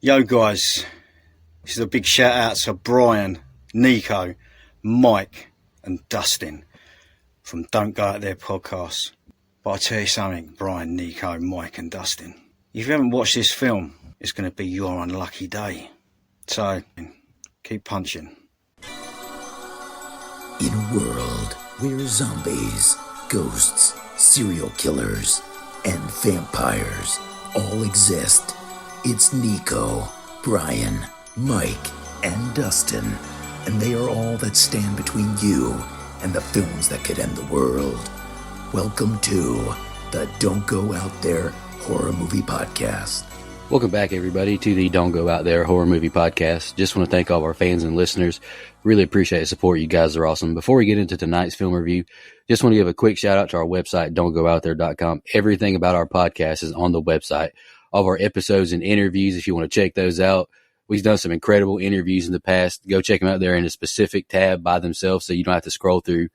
Yo guys, this is a big shout out to Brian, Nico, Mike and Dustin from Don't Go Out There podcast. But I tell you something, Brian, Nico, Mike and Dustin, if you haven't watched this film, it's going to be your unlucky day. So, keep punching. In a world where zombies, ghosts, serial killers, and vampires all exist, it's Nico, Brian, Mike, and Dustin, and they are all that stand between you and the films that could end the world. Welcome to the Don't Go Out There Horror Movie Podcast. Welcome back, everybody, to the Don't Go Out There Horror Movie Podcast. Just want to thank all of our fans and listeners. Really appreciate the support. You guys are awesome. Before we get into tonight's film review, just want to give a quick shout out to our website, don'tgoouthere.com. Everything about our podcast is on the website. All of our episodes and interviews, if you want to check those out. We've done some incredible interviews in the past. Go check them out there in a specific tab by themselves so you don't have to scroll through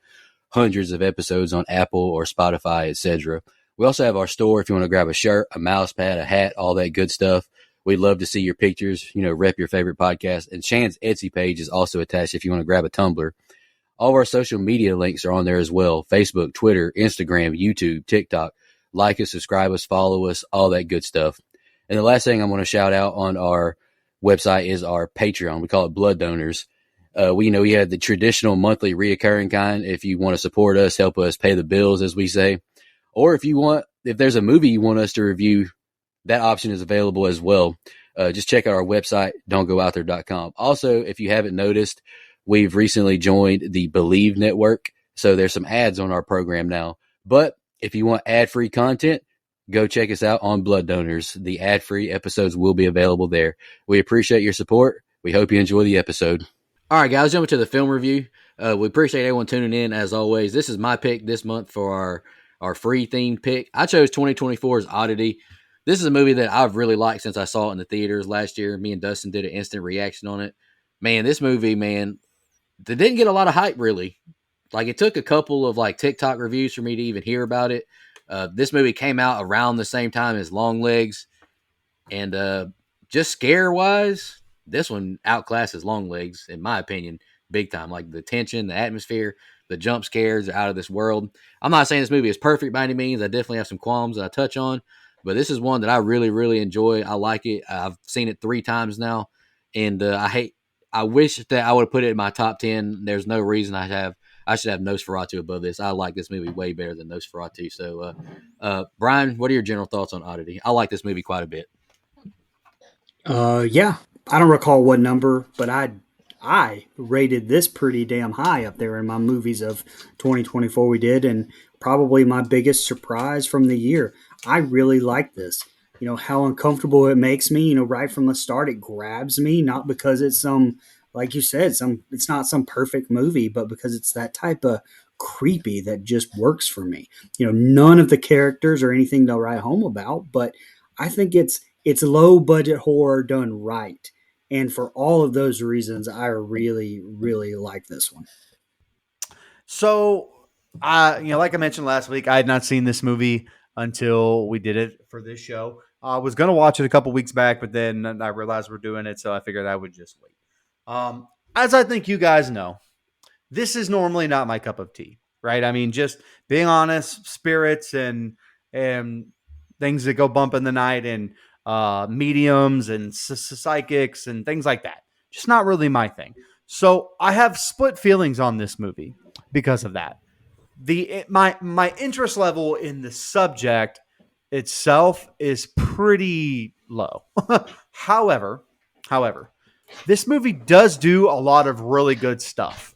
hundreds of episodes on Apple or Spotify, etc. We also have our store if you want to grab a shirt, a mouse pad, a hat, all that good stuff. We'd love to see your pictures, rep your favorite podcast. And Shan's Etsy page is also attached if you want to grab a tumbler. All of our social media links are on there as well. Facebook, Twitter, Instagram, YouTube, TikTok. Like us, subscribe us, follow us, all that good stuff. And the last thing I want to shout out on our website is our Patreon. We call it Blood Donors. We have the traditional monthly reoccurring kind. If you want to support us, help us pay the bills, as we say. Or if there's a movie you want us to review, that option is available as well. Just check out our website, don'tgoouthere.com. Also, if you haven't noticed, we've recently joined the Believe Network. So there's some ads on our program now. But if you want ad-free content, go check us out on Blood Donors. The ad-free episodes will be available there. We appreciate your support. We hope you enjoy the episode. All right, guys, jumping to the film review. We appreciate everyone tuning in, as always. This is my pick this month for our free themed pick. I chose 2024's Oddity. This is a movie that I've really liked since I saw it in the theaters last year. Me and Dustin did an instant reaction on it. Man, this movie, they didn't get a lot of hype, really. Like, it took a couple of TikTok reviews for me to even hear about it. This movie came out around the same time as Longlegs. And just scare-wise, this one outclasses Longlegs, in my opinion, big time. Like, the tension, the atmosphere, the jump scares are out of this world. I'm not saying this movie is perfect by any means. I definitely have some qualms that I touch on. But this is one that I really, really enjoy. I like it. I've seen it 3 times now. And I wish that I would have put it in my top 10. There's no reason I should have Nosferatu above this. I like this movie way better than Nosferatu. So, Brian, what are your general thoughts on Oddity? I like this movie quite a bit. Yeah. I don't recall what number, but I rated this pretty damn high up there in my movies of 2024 we did, and probably my biggest surprise from the year. I really like this. How uncomfortable it makes me, right from the start. It grabs me, not because it's like you said, it's not some perfect movie, but because it's that type of creepy that just works for me. None of the characters or anything to write home about, but I think it's low budget horror done right. And for all of those reasons, I really, really like this one. So, like I mentioned last week, I had not seen this movie until we did it for this show. I was going to watch it a couple weeks back, but then I realized we're doing it, so I figured I would just wait. As I think you guys know, this is normally not my cup of tea, right? I mean, just being honest, spirits and things that go bump in the night and mediums and psychics and things like that. Just not really my thing. So I have split feelings on this movie because of that. My interest level in the subject itself is pretty low. However, this movie does do a lot of really good stuff.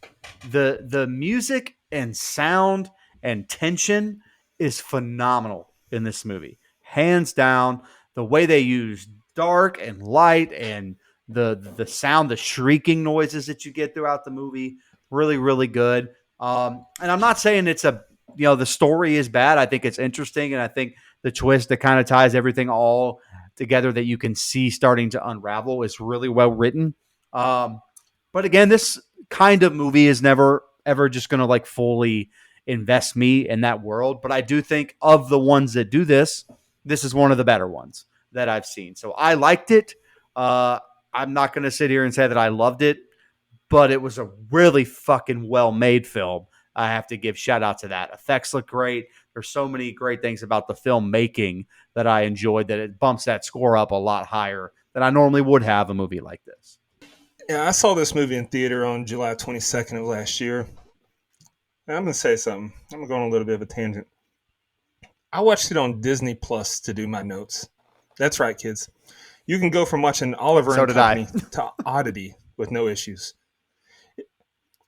The music and sound and tension is phenomenal in this movie. Hands down, the way they use dark and light and the sound, the shrieking noises that you get throughout the movie, really, really good. And I'm not saying the story is bad. I think it's interesting. And I think the twist that kind of ties everything all together that you can see starting to unravel is really well written. But again, this kind of movie is never, ever just going to fully invest me in that world. But I do think of the ones that do this, this is one of the better ones that I've seen. So I liked it. I'm not going to sit here and say that I loved it, but it was a really fucking well-made film. I have to give shout out to that. Effects look great. There's so many great things about the filmmaking that I enjoyed that it bumps that score up a lot higher than I normally would have a movie like this. Yeah, I saw this movie in theater on July 22nd of last year. And I'm going to say something. I'm going to go on a little bit of a tangent. I watched it on Disney Plus to do my notes. That's right, kids. You can go from watching Oliver So and did I. Company to Oddity with no issues.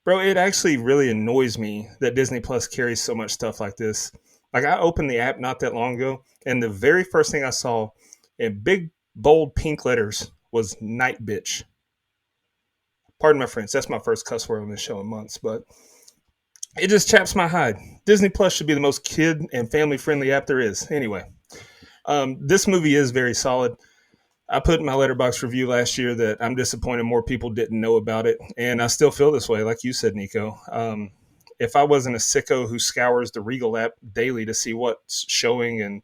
Bro, it actually really annoys me that Disney Plus carries so much stuff like this. Like, I opened the app not that long ago, and the very first thing I saw in big, bold, pink letters was Night Bitch. Pardon my French. That's my first cuss word on this show in months, but it just chaps my hide. Disney Plus should be the most kid and family-friendly app there is. Anyway, this movie is very solid. I put in my Letterboxd review last year that I'm disappointed more people didn't know about it, and I still feel this way, like you said, Nico. If I wasn't a sicko who scours the Regal app daily to see what's showing and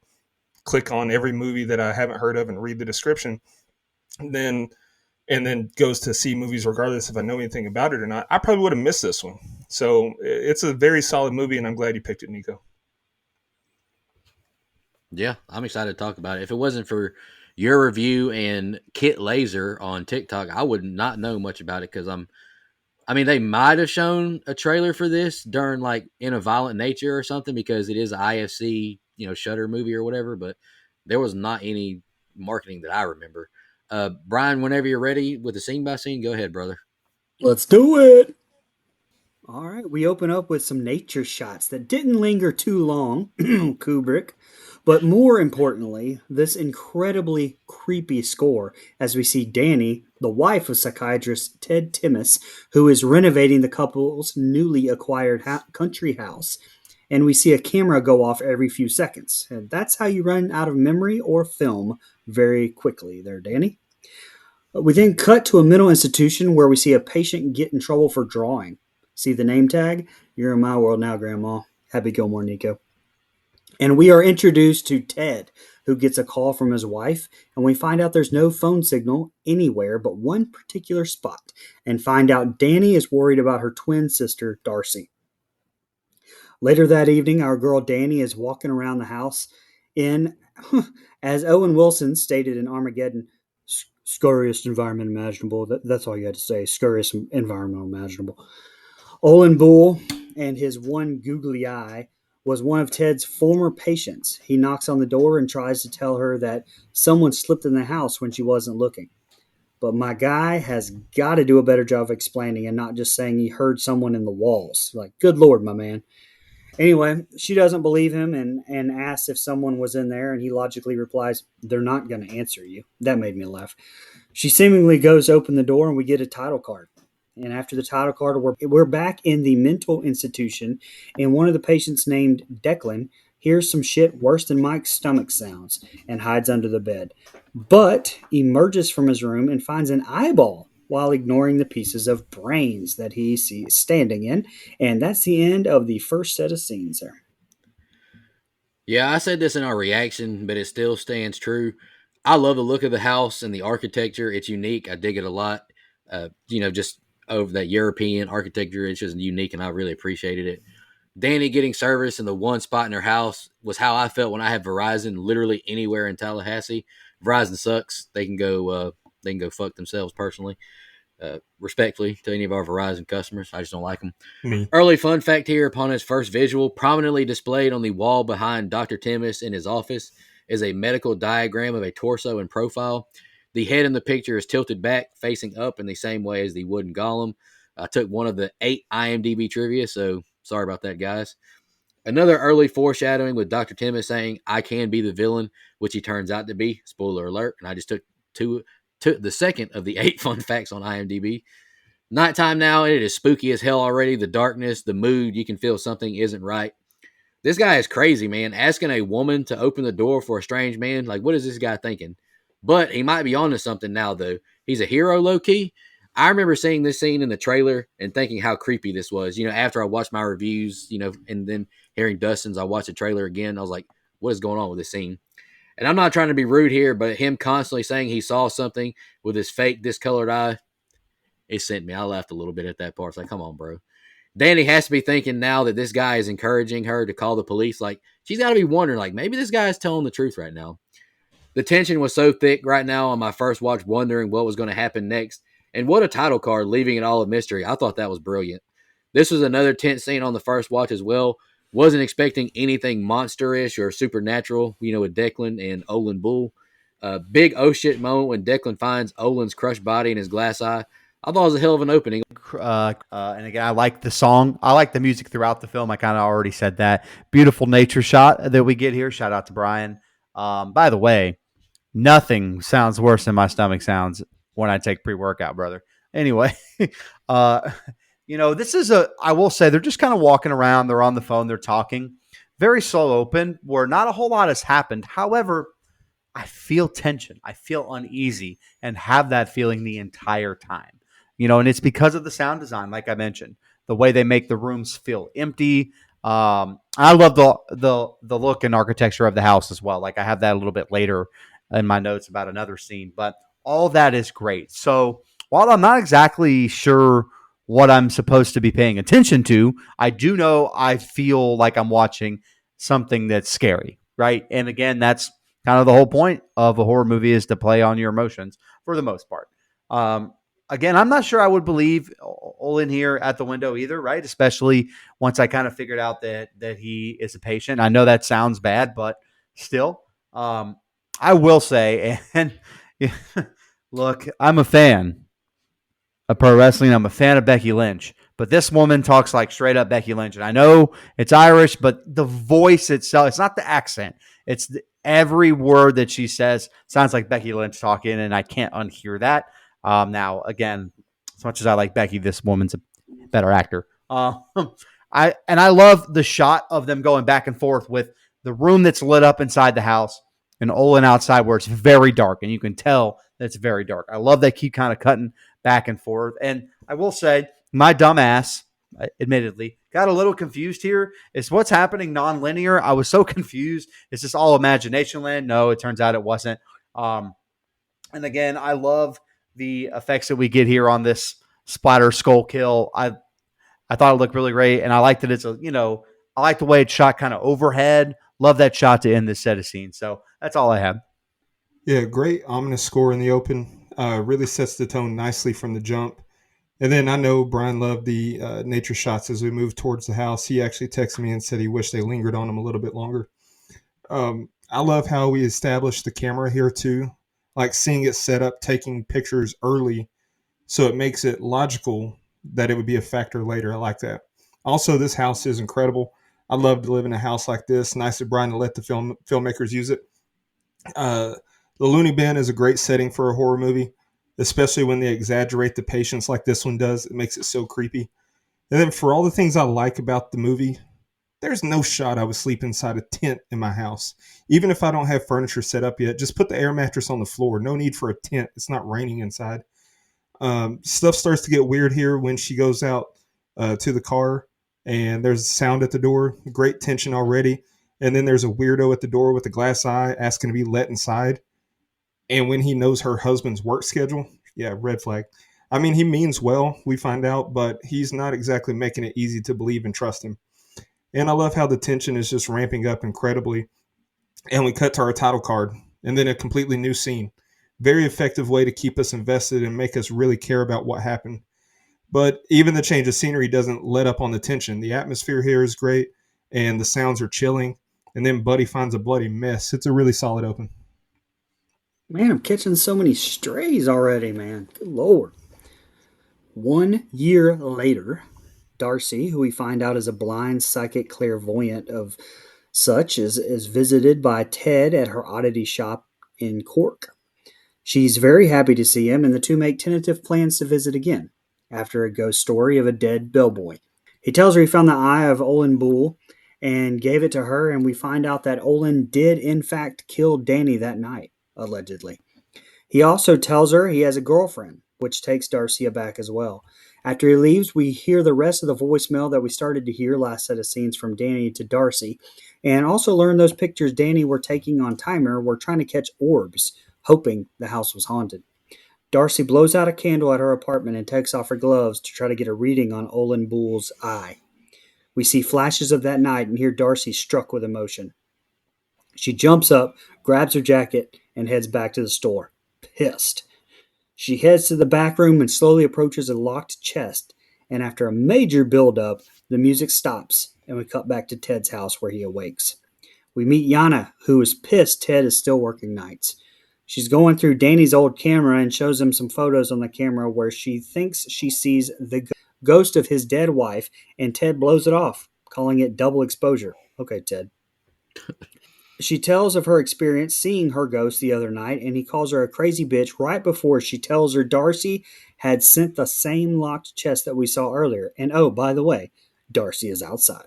click on every movie that I haven't heard of and read the description, then goes to see movies regardless if I know anything about it or not, I probably would have missed this one. So it's a very solid movie, and I'm glad you picked it, Nico. Yeah, I'm excited to talk about it. If it wasn't for your review and Kit Laser on TikTok, I would not know much about it because they might have shown a trailer for this during like In a Violent Nature or something because it is an IFC, Shutter movie or whatever, but there was not any marketing that I remember. Brian, whenever you're ready with the scene by scene, go ahead, brother. Let's do it. All right, we open up with some nature shots that didn't linger too long, Kubrick, but more importantly, this incredibly creepy score as we see Danny, the wife of psychiatrist Ted Timmis, who is renovating the couple's newly acquired country house. And we see a camera go off every few seconds. And that's how you run out of memory or film very quickly there, Danny. We then cut to a mental institution where we see a patient get in trouble for drawing. See the name tag? You're in my world now, Grandma. Happy Gilmore, Nico. And we are introduced to Ted, who gets a call from his wife, and we find out there's no phone signal anywhere but one particular spot, and find out Danny is worried about her twin sister, Darcy. Later that evening, our girl Danny is walking around the house in, as Owen Wilson stated in Armageddon, scurriest environment imaginable. That's all you had to say, scurriest environment imaginable. Olin Bull and his one googly eye was one of Ted's former patients. He knocks on the door and tries to tell her that someone slipped in the house when she wasn't looking. But my guy has got to do a better job of explaining and not just saying he heard someone in the walls. Like, good Lord, my man. Anyway, she doesn't believe him and asks if someone was in there, and he logically replies, "They're not going to answer you." That made me laugh. She seemingly goes to open the door, and we get a title card. And after the title card, we're back in the mental institution, and one of the patients named Declan hears some shit worse than Mike's stomach sounds and hides under the bed, but emerges from his room and finds an eyeball while ignoring the pieces of brains that he sees standing in. And that's the end of the first set of scenes there. Yeah, I said this in our reaction, but it still stands true. I love the look of the house and the architecture. It's unique. I dig it a lot. Just over that European architecture, it's just unique, and I really appreciated it. Danny getting service in the one spot in her house was how I felt when I had Verizon literally anywhere in Tallahassee. Verizon sucks. They can go fuck themselves personally. Respectfully to any of our Verizon customers. I just don't like them. Me. Early fun fact here, upon his first visual, prominently displayed on the wall behind Dr. Timmis in his office is a medical diagram of a torso and profile. The head in the picture is tilted back, facing up in the same way as the wooden golem. I took one of the 8 IMDb trivia, so sorry about that, guys. Another early foreshadowing with Dr. Timmis saying, "I can be the villain," which he turns out to be. Spoiler alert. And I just took the second of the 8 fun facts on IMDb. Nighttime now, and it is spooky as hell already. The darkness, the mood, you can feel something isn't right. This guy is crazy, man. Asking a woman to open the door for a strange man, like, what is this guy thinking? But he might be onto something now, though. He's a hero, low-key. I remember seeing this scene in the trailer and thinking how creepy this was. After I watched my reviews, and then hearing Dustin's, I watched the trailer again. I was like, what is going on with this scene? And I'm not trying to be rude here, but him constantly saying he saw something with his fake discolored eye, it sent me. I laughed a little bit at that part. It's like, come on, bro. Danny has to be thinking now that this guy is encouraging her to call the police. Like, she's got to be wondering, like, maybe this guy is telling the truth right now. The tension was so thick right now on my first watch, wondering what was going to happen next. And what a title card, leaving it all a mystery. I thought that was brilliant. This was another tense scene on the first watch as well. Wasn't expecting anything monsterish or supernatural, with Declan and Olin Bull. Big oh shit moment when Declan finds Olin's crushed body in his glass eye. I thought it was a hell of an opening. And again, I like the song. I like the music throughout the film. I kind of already said that. Beautiful nature shot that we get here. Shout out to Brian. By the way, nothing sounds worse than my stomach sounds when I take pre-workout, brother. Anyway, this is I will say they're just kind of walking around. They're on the phone. They're talking. Very slow open where not a whole lot has happened. However, I feel tension. I feel uneasy and have that feeling the entire time. And it's because of the sound design, like I mentioned, the way they make the rooms feel empty. I love the look and architecture of the house as well. Like I have that a little bit later in my notes about another scene, but all that is great. So while I'm not exactly sure what I'm supposed to be paying attention to, I do know I feel like I'm watching something that's scary, right? And again, that's kind of the whole point of a horror movie is to play on your emotions for the most part. Again, I'm not sure I would believe Olin here at the window either, right? Especially once I kind of figured out that he is a patient. I know that sounds bad, but still, I will say, and look, I'm a fan of pro wrestling. I'm a fan of Becky Lynch, but this woman talks like straight up Becky Lynch. And I know it's Irish, but the voice itself, it's not the accent. It's every word that she says sounds like Becky Lynch talking, and I can't unhear that. Now, again, as much as I like Becky, this woman's a better actor. I love the shot of them going back and forth with the room that's lit up inside the house and Olin outside where it's very dark, and you can tell that it's very dark. I love they keep kind of cutting back and forth. And I will say, my dumb ass, admittedly, got a little confused here. Is what's happening non-linear? I was so confused. Is this all imagination land? No, it turns out it wasn't. And again, I love the effects that we get here on this splatter skull kill. I thought it looked really great, and I like that it's I like the way it's shot kind of overhead. Love that shot to end this set of scenes. So that's all I have. Yeah, great ominous score in the open. Really sets the tone nicely from the jump. And then I know Brian loved the nature shots as we moved towards the house. He actually texted me and said he wished they lingered on them a little bit longer. I love how we established the camera here too, like seeing it set up, taking pictures early, so it makes it logical that it would be a factor later. I like that. Also, this house is incredible. I'd love to live in a house like this. Nice of Brian to let the filmmakers use it. The Looney Bin is a great setting for a horror movie, especially when they exaggerate the patience like this one does. It makes it so creepy. And then for all the things I like about the movie, there's no shot I would sleep inside a tent in my house. Even if I don't have furniture set up yet, just put the air mattress on the floor. No need for a tent. It's not raining inside. Stuff starts to get weird here when she goes out to the car and there's sound at the door. Great tension already. And then there's a weirdo at the door with a glass eye asking to be let inside. And when he knows her husband's work schedule, yeah, red flag. I mean, he means well, we find out, but he's not exactly making it easy to believe and trust him. And I love how the tension is just ramping up incredibly. And we cut to our title card and then a completely new scene. Very effective way to keep us invested and make us really care about what happened. But even the change of scenery doesn't let up on the tension. The atmosphere here is great and the sounds are chilling. And then Buddy finds a bloody mess. It's a really solid open. Man, I'm catching so many strays already, man. Good Lord. 1 year later, Darcy, who we find out is a blind psychic clairvoyant of such, is visited by Ted at her Oddity shop in Cork. She's very happy to see him, and the two make tentative plans to visit again after a ghost story of a dead bellboy. He tells her he found the eye of Olin Bull and gave it to her, and we find out that Olin did in fact kill Danny that night, allegedly. He also tells her he has a girlfriend, which takes Darcy aback as well. After he leaves, we hear the rest of the voicemail that we started to hear last set of scenes from Danny to Darcy, and also learn those pictures Danny were taking on timer were trying to catch orbs, hoping the house was haunted. Darcy blows out a candle at her apartment and takes off her gloves to try to get a reading on Olin Bull's eye. We see flashes of that night and hear Darcy struck with emotion. She jumps up, grabs her jacket, and heads back to the store, pissed. She heads to the back room and slowly approaches a locked chest, and after a major build-up, the music stops and we cut back to Ted's house where he awakes. We meet Yana, who is pissed Ted is still working nights. She's going through Danny's old camera and shows him some photos on the camera where she thinks she sees the ghost of his dead wife, and Ted blows it off, calling it double exposure. Okay, Ted. She tells of her experience seeing her ghost the other night, and he calls her a crazy bitch right before she tells her Darcy had sent the same locked chest that we saw earlier. And oh, by the way, Darcy is outside.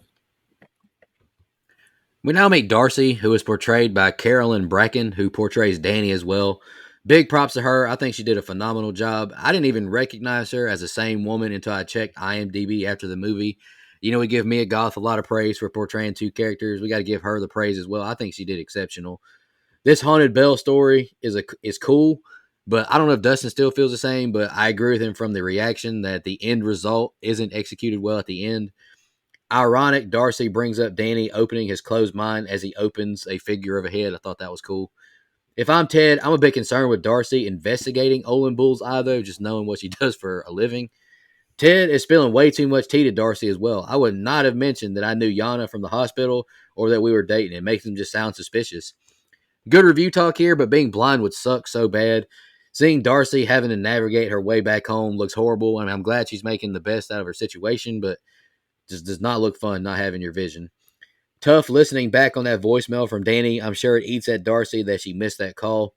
We now meet Darcy, who is portrayed by Carolyn Bracken, who portrays Danny as well. Big props to her. I think she did a phenomenal job. I didn't even recognize her as the same woman until I checked IMDb after the movie. You know, we give Mia Goth a lot of praise for portraying two characters. We got to give her the praise as well. I think she did exceptional. This Haunted Bell story is cool, but I don't know if Dustin still feels the same, but I agree with him from the reaction that the end result isn't executed well at the end. Ironic, Darcy brings up Danny opening his closed mind as he opens a figure of a head. I thought that was cool. If I'm Ted, I'm a bit concerned with Darcy investigating Olin Bull's eye, though, just knowing what she does for a living. Ted is spilling way too much tea to Darcy as well. I would not have mentioned that I knew Yana from the hospital or that we were dating. It makes him just sound suspicious. Good review talk here, but being blind would suck so bad. Seeing Darcy having to navigate her way back home looks horrible, and I'm glad she's making the best out of her situation, but just does not look fun not having your vision. Tough listening back on that voicemail from Danny. I'm sure it eats at Darcy that she missed that call.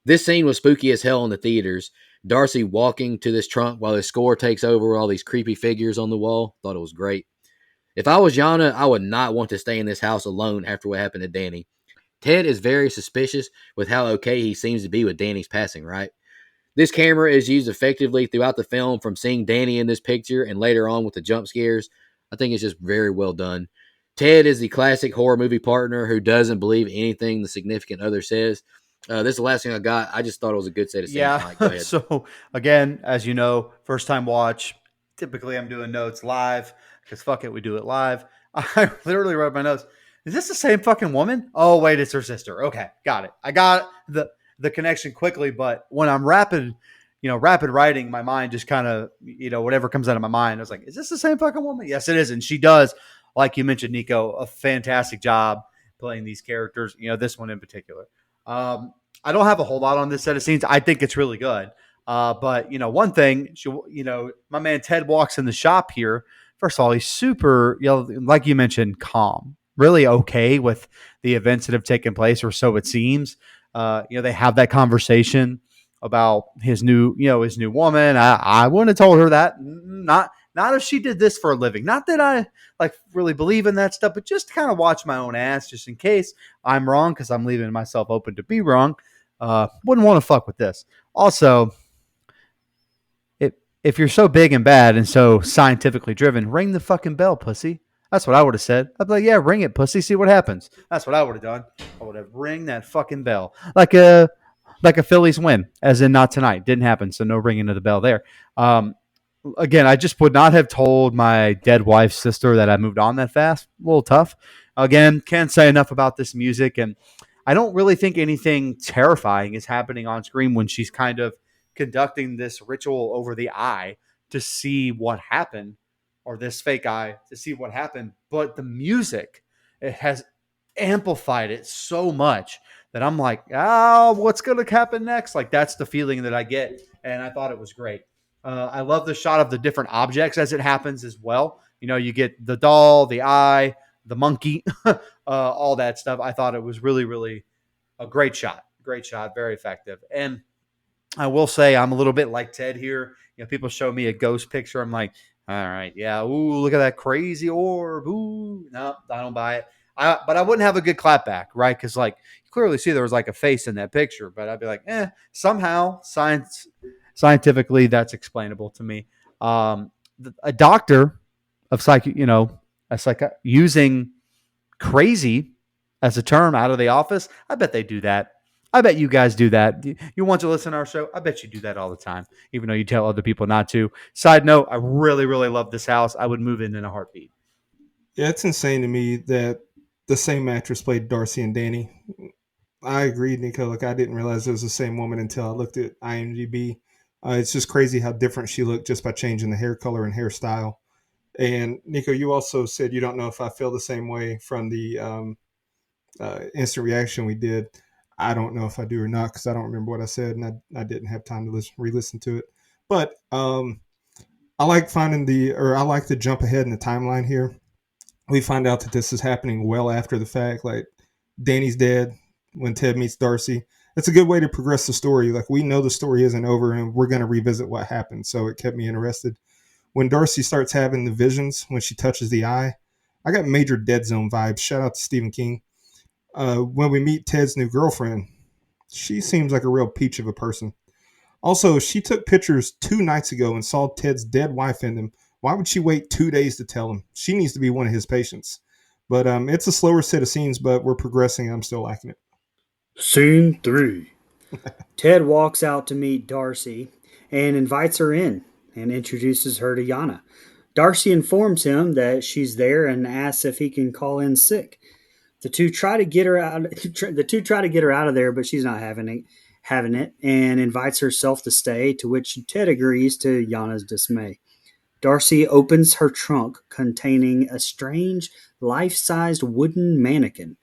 This scene was spooky as hell in the theaters. Darcy walking to this trunk while his score takes over all these creepy figures on the wall. Thought it was great. If I was Yana, I would not want to stay in this house alone after what happened to Danny. Ted is very suspicious with how okay he seems to be with Danny's passing, right? This camera is used effectively throughout the film, from seeing Danny in this picture and later on with the jump scares. I think it's just very well done. Ted is the classic horror movie partner who doesn't believe anything the significant other says. This is the last thing I got. I just thought it was a good set of scenes. Yeah. Mike, go ahead. So again, as you know, first time watch. Typically, I'm doing notes live because fuck it, we do it live. I literally wrote my notes. Is this the same fucking woman? Oh wait, it's her sister. Okay, got it. I got the connection quickly, but when I'm rapid writing, my mind just kind of, whatever comes out of my mind, I was like, is this the same fucking woman? Yes, it is, and she does, like you mentioned, Nico, a fantastic job playing these characters. This one in particular. I don't have a whole lot on this set of scenes. I think it's really good. But one thing, my man Ted walks in the shop here. First of all, he's super, like you mentioned, calm, really okay with the events that have taken place, or so it seems. They have that conversation about his new woman. I wouldn't have told her that. Not if she did this for a living. Not that I really believe in that stuff, but just kind of watch my own ass just in case I'm wrong, because I'm leaving myself open to be wrong. Wouldn't want to fuck with this. Also, if you're so big and bad and so scientifically driven, ring the fucking bell, pussy. That's what I would have said. I'd be like, yeah, ring it, pussy. See what happens. That's what I would have done. I would have ring that fucking bell. Like a Phillies win, as in not tonight. Didn't happen, so no ringing of the bell there. Again, I just would not have told my dead wife's sister that I moved on that fast. A little tough. Again, can't say enough about this music, and I don't really think anything terrifying is happening on screen when she's kind of conducting this ritual over the eye to see what happened, or this fake eye to see what happened. But the music, it has amplified it so much that I'm like, what's going to happen next? Like, that's the feeling that I get. And I thought it was great. I love the shot of the different objects as it happens as well. You get the doll, the eye, the monkey, all that stuff. I thought it was really, really a great shot. Great shot. Very effective. And I will say I'm a little bit like Ted here. People show me a ghost picture. I'm like, all right, yeah. Ooh, look at that crazy orb. Ooh, no, I don't buy it. But I wouldn't have a good clap back, right? Because you clearly see there was a face in that picture. But I'd be like, somehow Scientifically, that's explainable to me. A doctor of using crazy as a term out of the office. I bet they do that. I bet you guys do that. You want to listen to our show? I bet you do that all the time, even though you tell other people not to. Side note, I really, really love this house. I would move in a heartbeat. Yeah, it's insane to me that the same actress played Darcy and Danny. I agree, Nico. Like, I didn't realize it was the same woman until I looked at IMDb. It's just crazy how different she looked just by changing the hair color and hairstyle. And Nico, you also said you don't know if I feel the same way from the instant reaction we did. I don't know if I do or not because I don't remember what I said, and I didn't have time to re-listen to it. But I like I like to jump ahead in the timeline here. We find out that this is happening well after the fact. Like, Danny's dead when Ted meets Darcy. It's a good way to progress the story. Like, we know the story isn't over, and we're going to revisit what happened. So it kept me interested. When Darcy starts having the visions when she touches the eye, I got major Dead Zone vibes. Shout out to Stephen King. When we meet Ted's new girlfriend, she seems like a real peach of a person. Also, she took pictures 2 nights ago and saw Ted's dead wife in them. Why would she wait 2 days to tell him? She needs to be one of his patients. But it's a slower set of scenes, but we're progressing. I'm still liking it. Scene 3. Ted walks out to meet Darcy and invites her in and introduces her to Yana. Darcy informs him that she's there and asks if he can call in sick. The two try to get her out. The two try to get her out of there, but she's not having it, and invites herself to stay. To which Ted agrees, to Yana's dismay. Darcy opens her trunk containing a strange, life-sized wooden mannequin,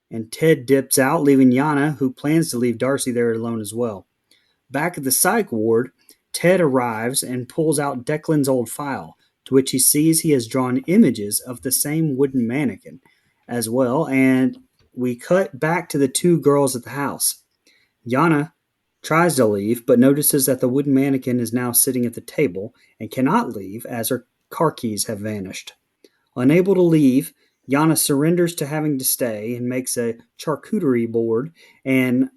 and Ted dips out, leaving Yana, who plans to leave Darcy there alone as well. Back at the psych ward, Ted arrives and pulls out Declan's old file, to which he sees he has drawn images of the same wooden mannequin as well, and we cut back to the two girls at the house. Yana tries to leave, but notices that the wooden mannequin is now sitting at the table and cannot leave as her car keys have vanished. Unable to leave, Yana surrenders to having to stay and makes a charcuterie board, and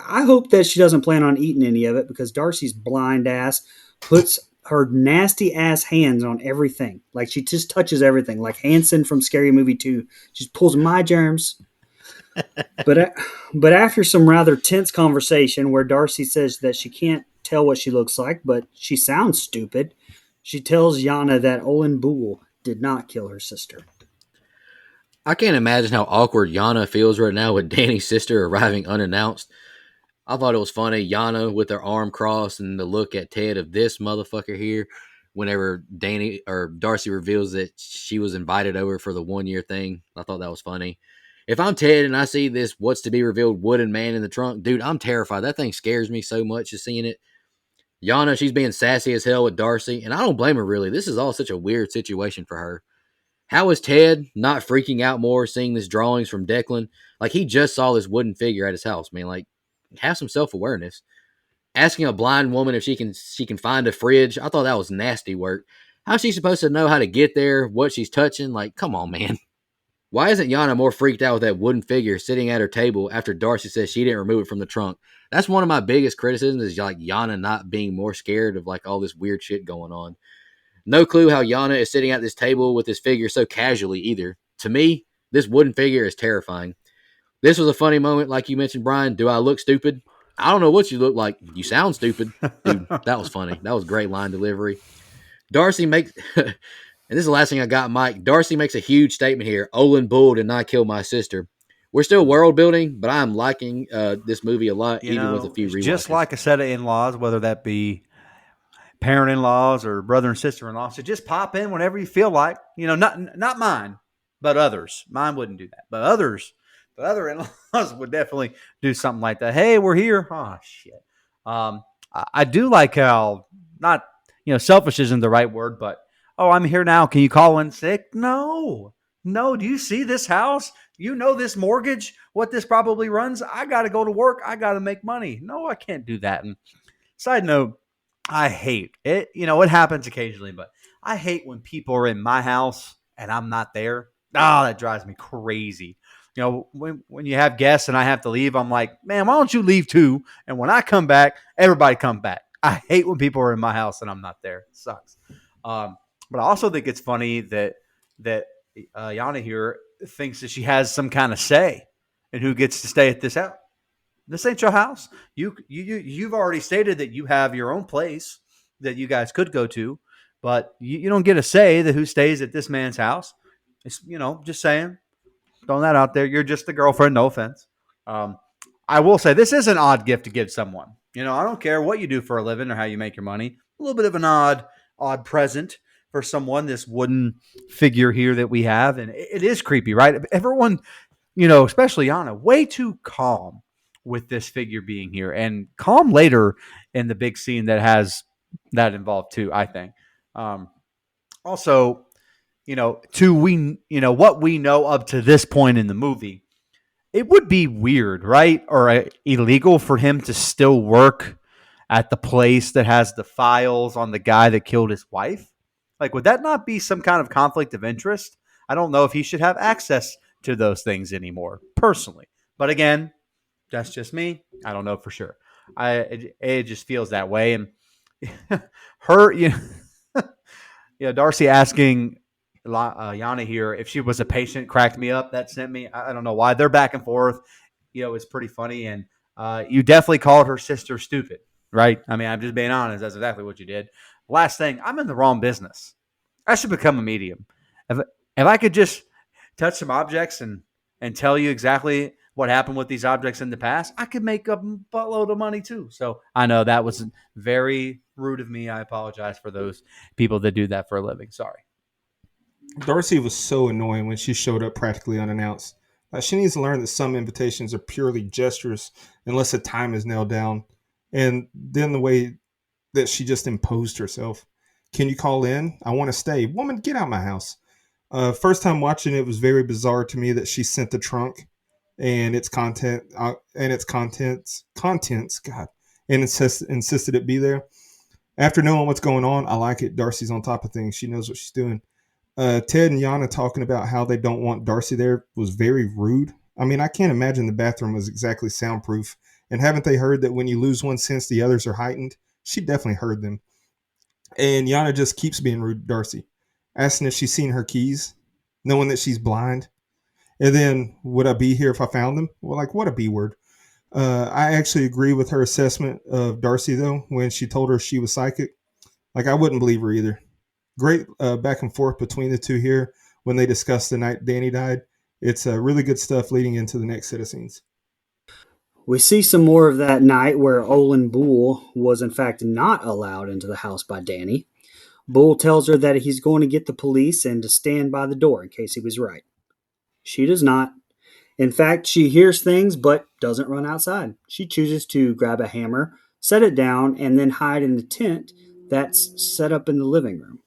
I hope that she doesn't plan on eating any of it because Darcy's blind ass puts her nasty ass hands on everything. Like, she just touches everything. Like Hanson from Scary Movie 2. She just pulls my germs. But after some rather tense conversation where Darcy says that she can't tell what she looks like, but she sounds stupid, she tells Yana that Olin Boole did not kill her sister. I can't imagine how awkward Yana feels right now with Danny's sister arriving unannounced. I thought it was funny, Yana with her arm crossed and the look at Ted of this motherfucker here whenever Danny or Darcy reveals that she was invited over for the 1 year thing. I thought that was funny. If I'm Ted and I see this what's to be revealed wooden man in the trunk, dude, I'm terrified. That thing scares me so much just seeing it. Yana, she's being sassy as hell with Darcy, and I don't blame her really. This is all such a weird situation for her. How is Ted not freaking out more seeing these drawings from Declan? Like, he just saw this wooden figure at his house, man. Like, have some self-awareness. Asking a blind woman if she can find a fridge, I thought that was nasty work. How's she supposed to know how to get there, what she's touching? Like, come on, man. Why isn't Yana more freaked out with that wooden figure sitting at her table after Darcy says she didn't remove it from the trunk? That's one of my biggest criticisms, is like Yana not being more scared of like all this weird shit going on. No clue how Yana is sitting at this table with this figure so casually either. To me, this wooden figure is terrifying. This was a funny moment, like you mentioned, Brian. Do I look stupid? I don't know what you look like. You sound stupid. Dude, that was funny. That was great line delivery. Darcy makes, and this is the last thing I got, Mike. Darcy makes a huge statement here. Olin Bull did not kill my sister. We're still world building, but I'm liking this movie a lot, even with a few rewatches. Just like a set of in-laws, whether that be parent-in-laws or brother and sister-in-law, so just pop in whenever you feel like. Not mine, but others. Mine wouldn't do that, but others. The other in-laws would definitely do something like that. Hey, we're here. Oh, shit. I do like how, not, selfish isn't the right word, but, oh, I'm here now. Can you call in sick? No. Do you see this house? You know this mortgage, what this probably runs? I got to go to work. I got to make money. No, I can't do that. And side note, I hate it. It happens occasionally, but I hate when people are in my house and I'm not there. Oh, that drives me crazy. When you have guests and I have to leave, I'm like, man, why don't you leave too? And when I come back, everybody come back. I hate when people are in my house and I'm not there. It sucks. Um, but I also think it's funny that Yana here thinks that she has some kind of say in who gets to stay at this house. This ain't your house. You've already stated that you have your own place that you guys could go to, but you don't get a say that who stays at this man's house. It's, just saying, throwing that out there. You're just the girlfriend. No offense. Um, I will say this is an odd gift to give someone. I don't care what you do for a living or how you make your money. A little bit of an odd present for someone. This wooden figure here that we have, and it is creepy, right? Everyone, especially Anna, way too calm with this figure being here, and calm later in the big scene that has that involved too. I think. Also, what we know up to this point in the movie, it would be weird, right? Or illegal for him to still work at the place that has the files on the guy that killed his wife. Like, would that not be some kind of conflict of interest? I don't know if he should have access to those things anymore, personally. But again, that's just me. I don't know for sure. It just feels that way. And her, Darcy asking Yana here if she was a patient cracked me up. That sent me. I don't know why. They're back and forth. It's pretty funny. And you definitely called her sister stupid, right? I mean, I'm just being honest. That's exactly what you did. Last thing, I'm in the wrong business. I should become a medium. If I could just touch some objects and tell you exactly what happened with these objects in the past, I could make a buttload of money too. So I know that was very rude of me. I apologize for those people that do that for a living. Sorry. Darcy was so annoying when she showed up practically unannounced. She needs to learn that some invitations are purely gestures unless a time is nailed down. And then the way that she just imposed herself. Can you call in? I want to stay. Woman, get out of my house. First time watching it was very bizarre to me that she sent the trunk and its contents, God, and insisted it be there. After knowing what's going on, I like it. Darcy's on top of things. She knows what she's doing. Ted and Yana talking about how they don't want Darcy there was very rude. I mean, I can't imagine the bathroom was exactly soundproof. And haven't they heard that when you lose one sense, the others are heightened? She definitely heard them. And Yana just keeps being rude to Darcy, asking if she's seen her keys, knowing that she's blind. And then, would I be here if I found them? Well, like, what a B word. I actually agree with her assessment of Darcy, though, when she told her she was psychic. Like, I wouldn't believe her either. Great back and forth between the two here when they discuss the night Danny died. It's really good stuff leading into the next set of scenes. We see some more of that night where Olin Bull was in fact not allowed into the house by Danny. Bull tells her that he's going to get the police and to stand by the door in case he was right. She does not. In fact, she hears things but doesn't run outside. She chooses to grab a hammer, set it down, and then hide in the tent that's set up in the living room.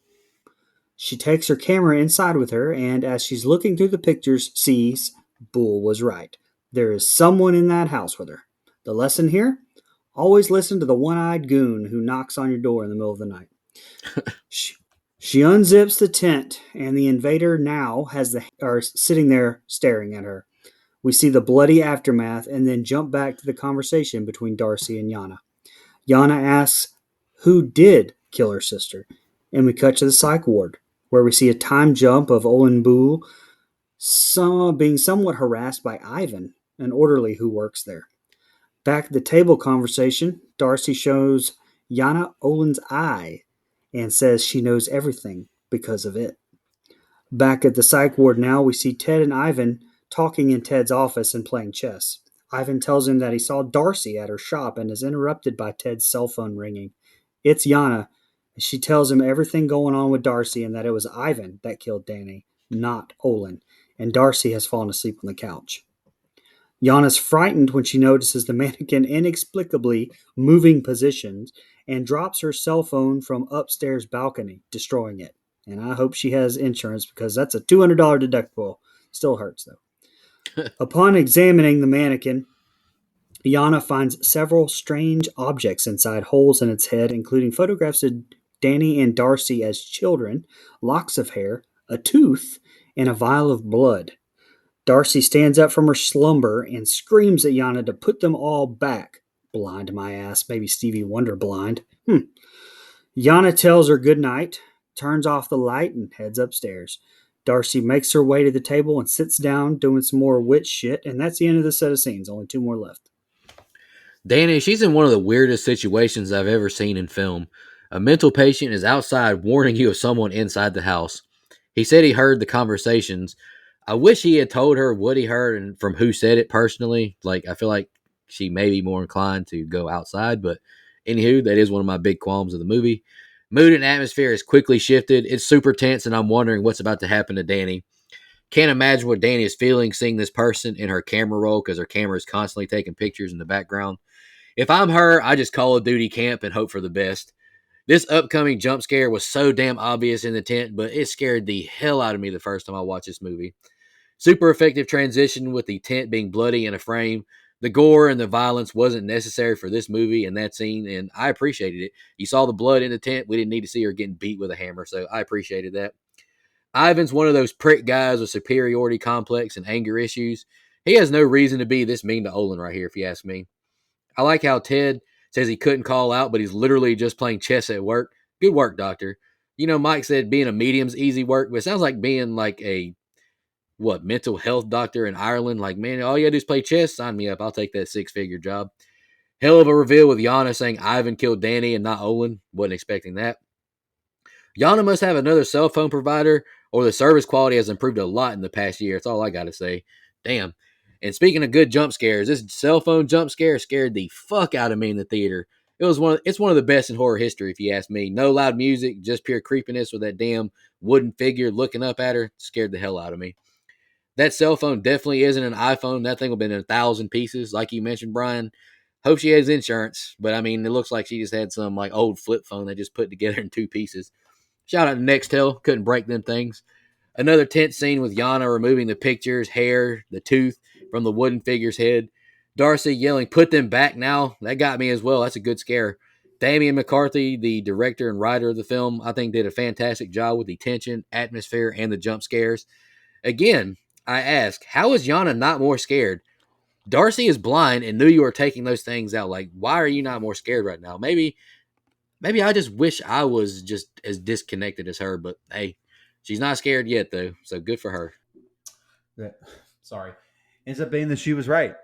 She takes her camera inside with her, and as she's looking through the pictures, sees Bull was right. There is someone in that house with her. The lesson here? Always listen to the one-eyed goon who knocks on your door in the middle of the night. She unzips the tent, and the invader now are sitting there staring at her. We see the bloody aftermath and then jump back to the conversation between Darcy and Yana. Yana asks who did kill her sister, and we cut to the psych ward, where we see a time jump of Olin Bull being somewhat harassed by Ivan, an orderly who works there. Back at the table conversation, Darcy shows Yana Olin's eye and says she knows everything because of it. Back at the psych ward now, we see Ted and Ivan talking in Ted's office and playing chess. Ivan tells him that he saw Darcy at her shop and is interrupted by Ted's cell phone ringing. It's Yana. She tells him everything going on with Darcy and that it was Ivan that killed Danny, not Olin, and Darcy has fallen asleep on the couch. Yana's frightened when she notices the mannequin inexplicably moving positions and drops her cell phone from upstairs balcony, destroying it. And I hope she has insurance because that's a $200 deductible. Still hurts though. Upon examining the mannequin, Yana finds several strange objects inside holes in its head, including photographs of Danny and Darcy as children, locks of hair, a tooth, and a vial of blood. Darcy stands up from her slumber and screams at Yana to put them all back. Blind my ass, maybe Stevie Wonder blind. Yana tells her good night, turns off the light, and heads upstairs. Darcy makes her way to the table and sits down doing some more witch shit, and that's the end of the set of scenes. Only two more left. Danny, she's in one of the weirdest situations I've ever seen in film. A mental patient is outside warning you of someone inside the house. He said he heard the conversations. I wish he had told her what he heard and from who said it personally. Like, I feel like she may be more inclined to go outside, but anywho, that is one of my big qualms of the movie. Mood and atmosphere has quickly shifted. It's super tense, and I'm wondering what's about to happen to Danny. Can't imagine what Danny is feeling seeing this person in her camera roll because her camera is constantly taking pictures in the background. If I'm her, I just call of duty camp and hope for the best. This upcoming jump scare was so damn obvious in the tent, but it scared the hell out of me the first time I watched this movie. Super effective transition with the tent being bloody in a frame. The gore and the violence wasn't necessary for this movie and that scene, and I appreciated it. You saw the blood in the tent. We didn't need to see her getting beat with a hammer, so I appreciated that. Ivan's one of those prick guys with superiority complex and anger issues. He has no reason to be this mean to Olin right here, if you ask me. I like how Ted says he couldn't call out, but he's literally just playing chess at work. Good work, doctor. You know, Mike said being a medium's easy work, but it sounds like being like a mental health doctor in Ireland. Like, man, all you gotta do is play chess. Sign me up. I'll take that 6-figure job. Hell of a reveal with Yana saying Ivan killed Danny and not Olin. Wasn't expecting that. Yana must have another cell phone provider, or the service quality has improved a lot in the past year. That's all I gotta say. Damn. And speaking of good jump scares, this cell phone jump scare scared the fuck out of me in the theater. It's one of the best in horror history, if you ask me. No loud music, just pure creepiness with that damn wooden figure looking up at her. Scared the hell out of me. That cell phone definitely isn't an iPhone. That thing will be in 1,000 pieces, like you mentioned, Brian. Hope she has insurance, but I mean, it looks like she just had some like old flip phone they just put together in 2 pieces. Shout out to Nextel, couldn't break them things. Another tense scene with Yana removing the pictures, hair, the tooth from the wooden figure's head. Darcy yelling, "Put them back now." That got me as well. That's a good scare. Damian McCarthy, the director and writer of the film, I think did a fantastic job with the tension, atmosphere, and the jump scares. Again, I ask, how is Yana not more scared? Darcy is blind and knew you were taking those things out. Like, why are you not more scared right now? Maybe I just wish I was just as disconnected as her, but hey, she's not scared yet though, so good for her. Sorry. Ends up being that she was right?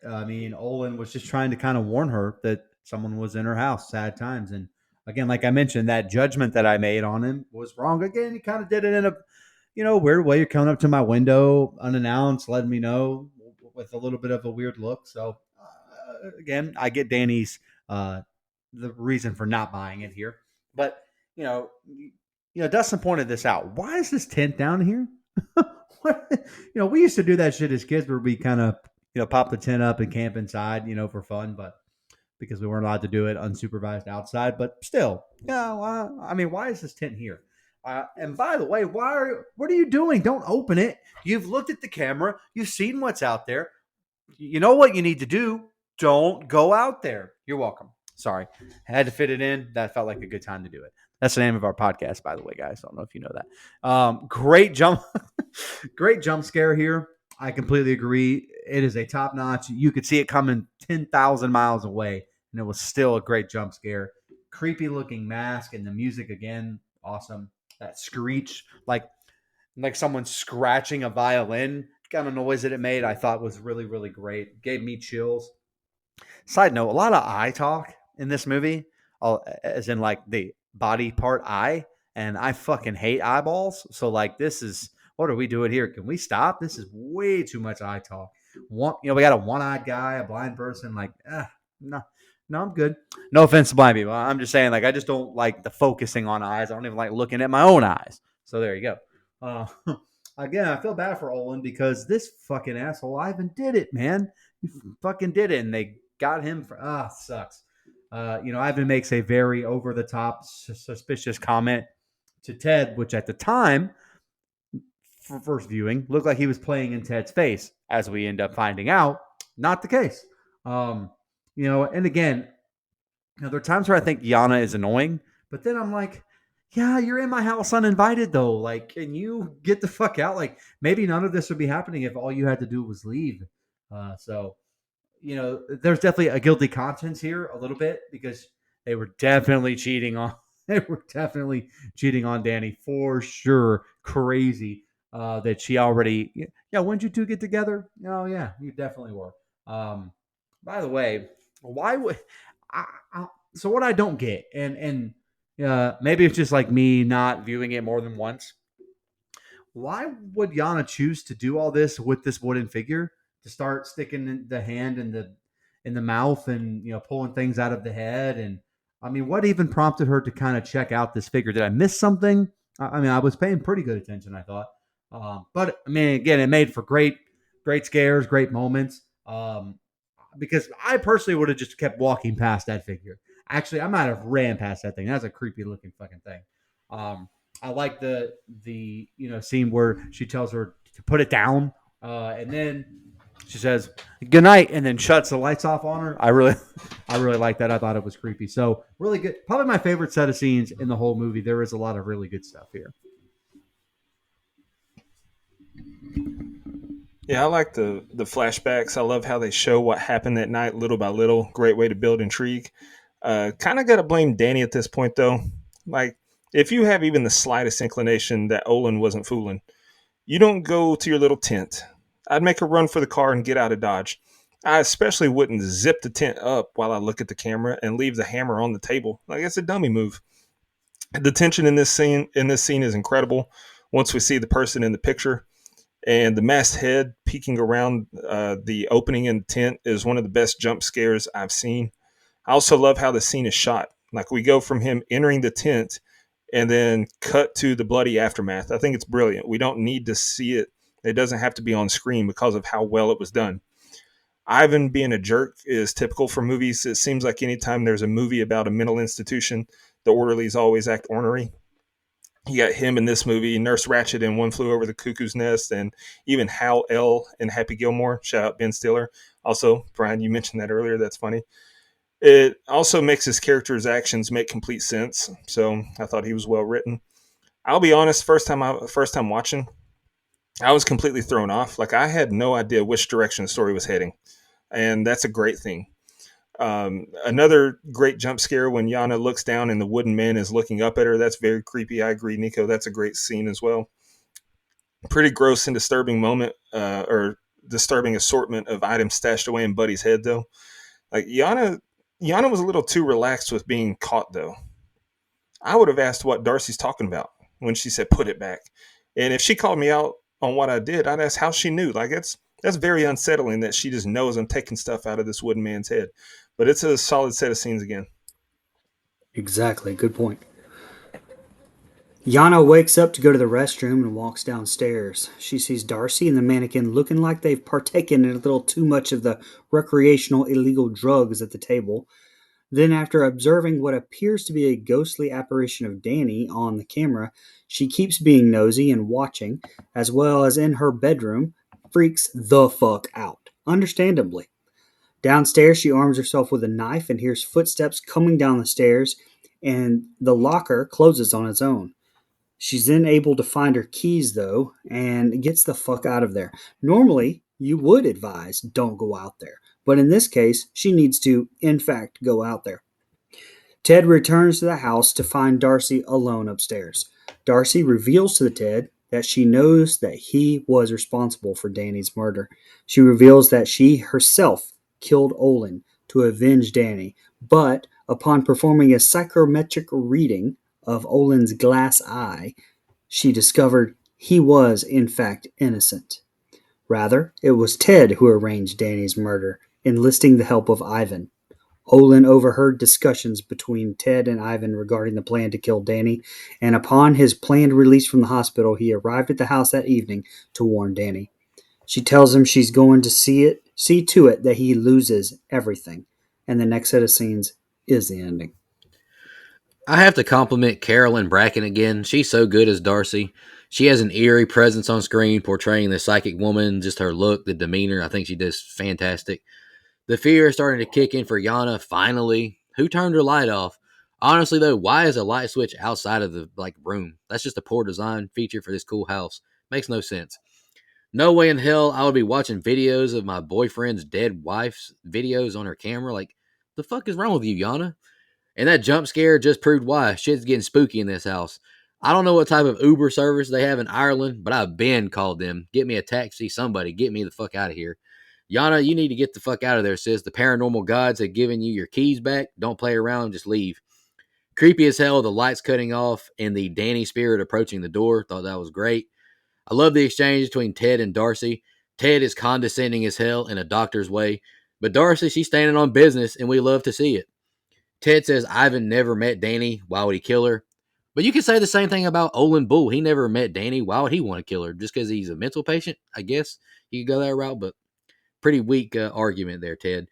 I mean, Olin was just trying to kind of warn her that someone was in her house, sad times. And again, like I mentioned, that judgment that I made on him was wrong. Again, he kind of did it in a, weird way. You're coming up to my window unannounced, letting me know with a little bit of a weird look. So again, I get Danny's the reason for not buying it here, but Dustin pointed this out. Why is this tent down here? We used to do that shit as kids where we kind of pop the tent up and camp inside, for fun, but because we weren't allowed to do it unsupervised outside. But still, why is this tent here? And by the way, what are you doing? Don't open it. You've looked at the camera. You've seen what's out there. You know what you need to do. Don't go out there. You're welcome. Sorry. I had to fit it in. That felt like a good time to do it. That's the name of our podcast, by the way, guys. I don't know if you know that. Great jump scare here. I completely agree. It is a top notch. You could see it coming 10,000 miles away, and it was still a great jump scare. Creepy looking mask and the music again, awesome. That screech, like someone scratching a violin, kind of noise that it made, I thought was really, really great. Gave me chills. Side note, a lot of eye talk in this movie, as in like the body part eye, and I fucking hate eyeballs. So like, this is, what are we doing here? Can we stop? This is way too much eye talk. We got a one-eyed guy, a blind person. Like, no, I'm good. No offense to blind people. I'm just saying, like, I just don't like the focusing on eyes. I don't even like looking at my own eyes. So there you go. Again, I feel bad for Olin because this fucking asshole Ivan did it, man. He fucking did it, and they got him for sucks. Ivan makes a very over-the-top, suspicious comment to Ted, which at the time, for first viewing, looked like he was playing in Ted's face. As we end up finding out, not the case. And again, there are times where I think Yana is annoying, but then I'm like, yeah, you're in my house uninvited though. Like, can you get the fuck out? Like, maybe none of this would be happening if all you had to do was leave. So there's definitely a guilty conscience here a little bit because They were definitely cheating on. They were definitely cheating on Danny for sure. Crazy that she already. Yeah, when did you two get together? Oh yeah, you definitely were. Um, by the way, why would I, so what I don't get, and maybe it's just like me not viewing it more than once. Why would Yana choose to do all this with this wooden figure to start sticking the hand in the mouth and pulling things out of the head? And I mean, what even prompted her to kind of check out this figure? Did I miss something? I mean, I was paying pretty good attention, I thought. But I mean, again, it made for great scares, great moments. Because I personally would have just kept walking past that figure. Actually, I might have ran past that thing. That's a creepy looking fucking thing. Um, I like the scene where she tells her to put it down, and then she says good night, and then shuts the lights off on her. I really like that. I thought it was creepy. So really good. Probably my favorite set of scenes in the whole movie. There is a lot of really good stuff here. Yeah, I like the flashbacks. I love how they show what happened that night, little by little. Great way to build intrigue. Kind of got to blame Danny at this point, though. Like, if you have even the slightest inclination that Olin wasn't fooling, you don't go to your little tent. I'd make a run for the car and get out of Dodge. I especially wouldn't zip the tent up while I look at the camera and leave the hammer on the table. Like, it's a dummy move. The tension in this scene is incredible. Once we see the person in the picture, and the masked head peeking around the opening in the tent is one of the best jump scares I've seen. I also love how the scene is shot. Like, we go from him entering the tent and then cut to the bloody aftermath. I think it's brilliant. We don't need to see it. It doesn't have to be on screen because of how well it was done. Ivan being a jerk is typical for movies. It seems like anytime there's a movie about a mental institution, the orderlies always act ornery. You got him in this movie, Nurse Ratched in One Flew Over the Cuckoo's Nest, and even Hal L in Happy Gilmore. Shout out Ben Stiller. Also, Brian, you mentioned that earlier. That's funny. It also makes his character's actions make complete sense. So I thought he was well written. I'll be honest, first time watching, I was completely thrown off. Like, I had no idea which direction the story was heading, and that's a great thing. Another great jump scare when Yana looks down and the wooden man is looking up at her. That's very creepy. I agree, Nico. That's a great scene as well. Pretty gross and disturbing moment, or disturbing assortment of items stashed away in Buddy's head, though. Like, Yana was a little too relaxed with being caught, though. I would have asked what Darcy's talking about when she said put it back. And if she called me out on what I did, I'd ask how she knew. Like, that's very unsettling that she just knows I'm taking stuff out of this wooden man's head. But it's a solid set of scenes again. Exactly. Good point. Yana wakes up to go to the restroom and walks downstairs. She sees Darcy and the mannequin looking like they've partaken in a little too much of the recreational illegal drugs at the table. Then, after observing what appears to be a ghostly apparition of Danny on the camera, she keeps being nosy and watching, as well as in her bedroom, freaks the fuck out. Understandably. Downstairs, she arms herself with a knife and hears footsteps coming down the stairs, and the locker closes on its own. She's then able to find her keys, though, and gets the fuck out of there. Normally, you would advise don't go out there, but in this case, she needs to, in fact, go out there. Ted returns to the house to find Darcy alone upstairs. Darcy reveals to Ted that she knows that he was responsible for Danny's murder. She reveals that she herself killed Olin to avenge Danny, but upon performing a psychometric reading of Olin's glass eye, she discovered he was, in fact, innocent. Rather, it was Ted who arranged Danny's murder, enlisting the help of Ivan. Olin overheard discussions between Ted and Ivan regarding the plan to kill Danny, and upon his planned release from the hospital, he arrived at the house that evening to warn Danny. She tells him she's going to see to it that he loses everything. And the next set of scenes is the ending. I have to compliment Carolyn Bracken again. She's so good as Darcy. She has an eerie presence on screen, portraying the psychic woman, just her look, the demeanor. I think she does fantastic. The fear is starting to kick in for Yana, finally. Who turned her light off? Honestly, though, why is a light switch outside of the room? That's just a poor design feature for this cool house. Makes no sense. No way in hell I would be watching videos of my boyfriend's dead wife's videos on her camera. Like, the fuck is wrong with you, Yana? And that jump scare just proved why shit's getting spooky in this house. I don't know what type of Uber service they have in Ireland, but I've been called them. Get me a taxi, somebody. Get me the fuck out of here. Yana, you need to get the fuck out of there, sis. The paranormal gods have given you your keys back. Don't play around, just leave. Creepy as hell, the lights cutting off and the Danny spirit approaching the door. Thought that was great. I love the exchange between Ted and Darcy. Ted is condescending as hell in a doctor's way, but Darcy, she's standing on business, and we love to see it. Ted says Ivan never met Danny. Why would he kill her? But you could say the same thing about Olin Bull. He never met Danny. Why would he want to kill her? Just because he's a mental patient? I guess you could go that route, but pretty weak argument there, Ted.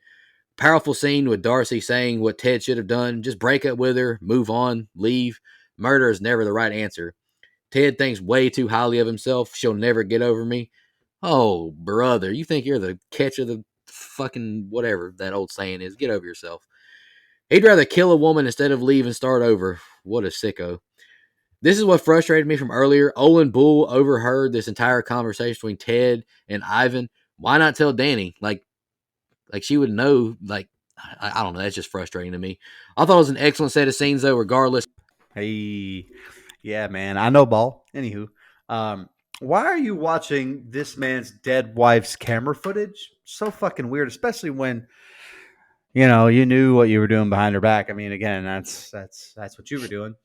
Powerful scene with Darcy saying what Ted should have done. Just break up with her, move on, leave. Murder is never the right answer. Ted thinks way too highly of himself. She'll never get over me. Oh, brother, you think you're the catch of the fucking whatever that old saying is. Get over yourself. He'd rather kill a woman instead of leave and start over. What a sicko. This is what frustrated me from earlier. Olin Bull overheard this entire conversation between Ted and Ivan. Why not tell Danny? Like she would know. I don't know. That's just frustrating to me. I thought it was an excellent set of scenes, though, regardless. Hey, yeah, man. I know ball. Anywho, why are you watching this man's dead wife's camera footage? So fucking weird, especially when you knew what you were doing behind her back. I mean, again, that's what you were doing.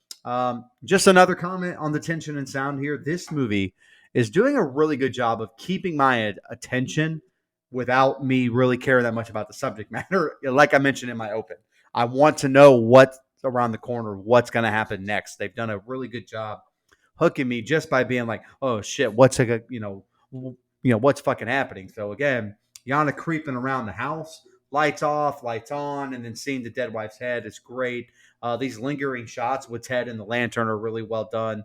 Just another comment on the tension and sound here. This movie is doing a really good job of keeping my attention without me really caring that much about the subject matter. Like I mentioned in my open, I want to know what's around the corner, what's going to happen next. They've done a really good job hooking me just by being like, oh shit, what's what's fucking happening. So again, Yana creeping around the house, lights off, lights on, and then seeing the dead wife's head is great. These lingering shots with Ted and the lantern are really well done.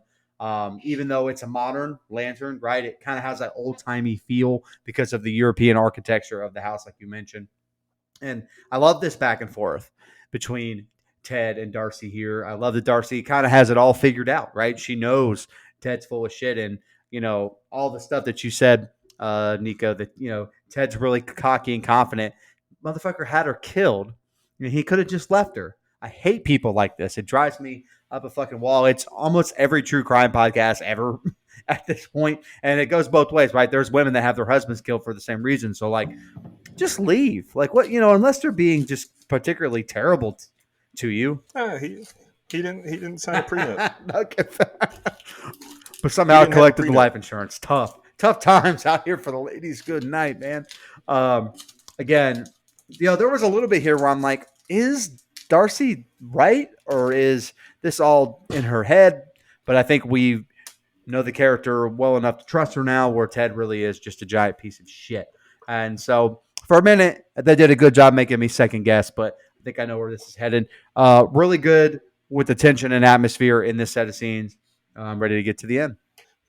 Even though it's a modern lantern, right? It kind of has that old timey feel because of the European architecture of the house, like you mentioned. And I love this back and forth between Ted and Darcy here. I love that Darcy kind of has it all figured out, right? She knows Ted's full of shit. And, all the stuff that you said, Nico, that, Ted's really cocky and confident. Motherfucker had her killed. He could have just left her. I hate people like this. It drives me up a fucking wall. It's almost every true crime podcast ever at this point, and it goes both ways, right? There's women that have their husbands killed for the same reason. So, like, just leave. Like, what, unless they're being just particularly terrible to you. He didn't sign a prenup. Okay. But somehow collected the life insurance. Tough times out here for the ladies. Good night, man. Again, there was a little bit here where I'm like, is Darcy right, or is this all in her head? But I think we know the character well enough to trust her now, where Ted really is just a giant piece of shit. And so for a minute, they did a good job making me second guess, but I think I know where this is headed. Really good with the tension and atmosphere in this set of scenes. I'm ready to get to the end.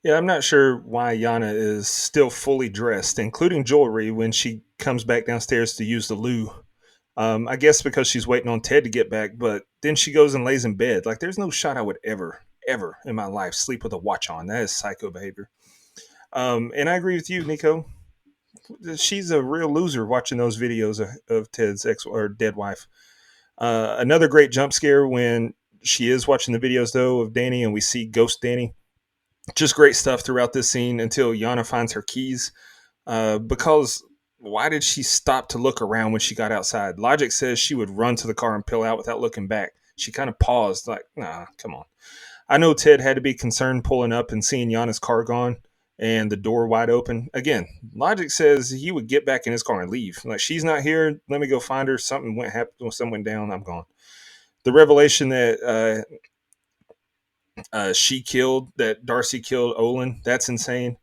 Yeah, I'm not sure why Yana is still fully dressed, including jewelry, when she comes back downstairs to use the loo. I guess because she's waiting on Ted to get back, but then she goes and lays in bed. Like, there's no shot I would ever in my life sleep with a watch on. That is psycho behavior. And I agree with you, Nico. She's a real loser watching those videos of Ted's ex or dead wife. Another great jump scare when she is watching the videos, though, of Danny, and we see Ghost Danny. Just great stuff throughout this scene until Yana finds her keys. Because why did she stop to look around when she got outside? Logic says she would run to the car and peel out without looking back. She kind of paused, like, nah, come on. I know Ted had to be concerned pulling up and seeing Yana's car gone and the door wide open. Again, logic says he would get back in his car and leave. Like, she's not here. Let me go find her. Something went down. I'm gone. The revelation that that Darcy killed Olin, that's insane.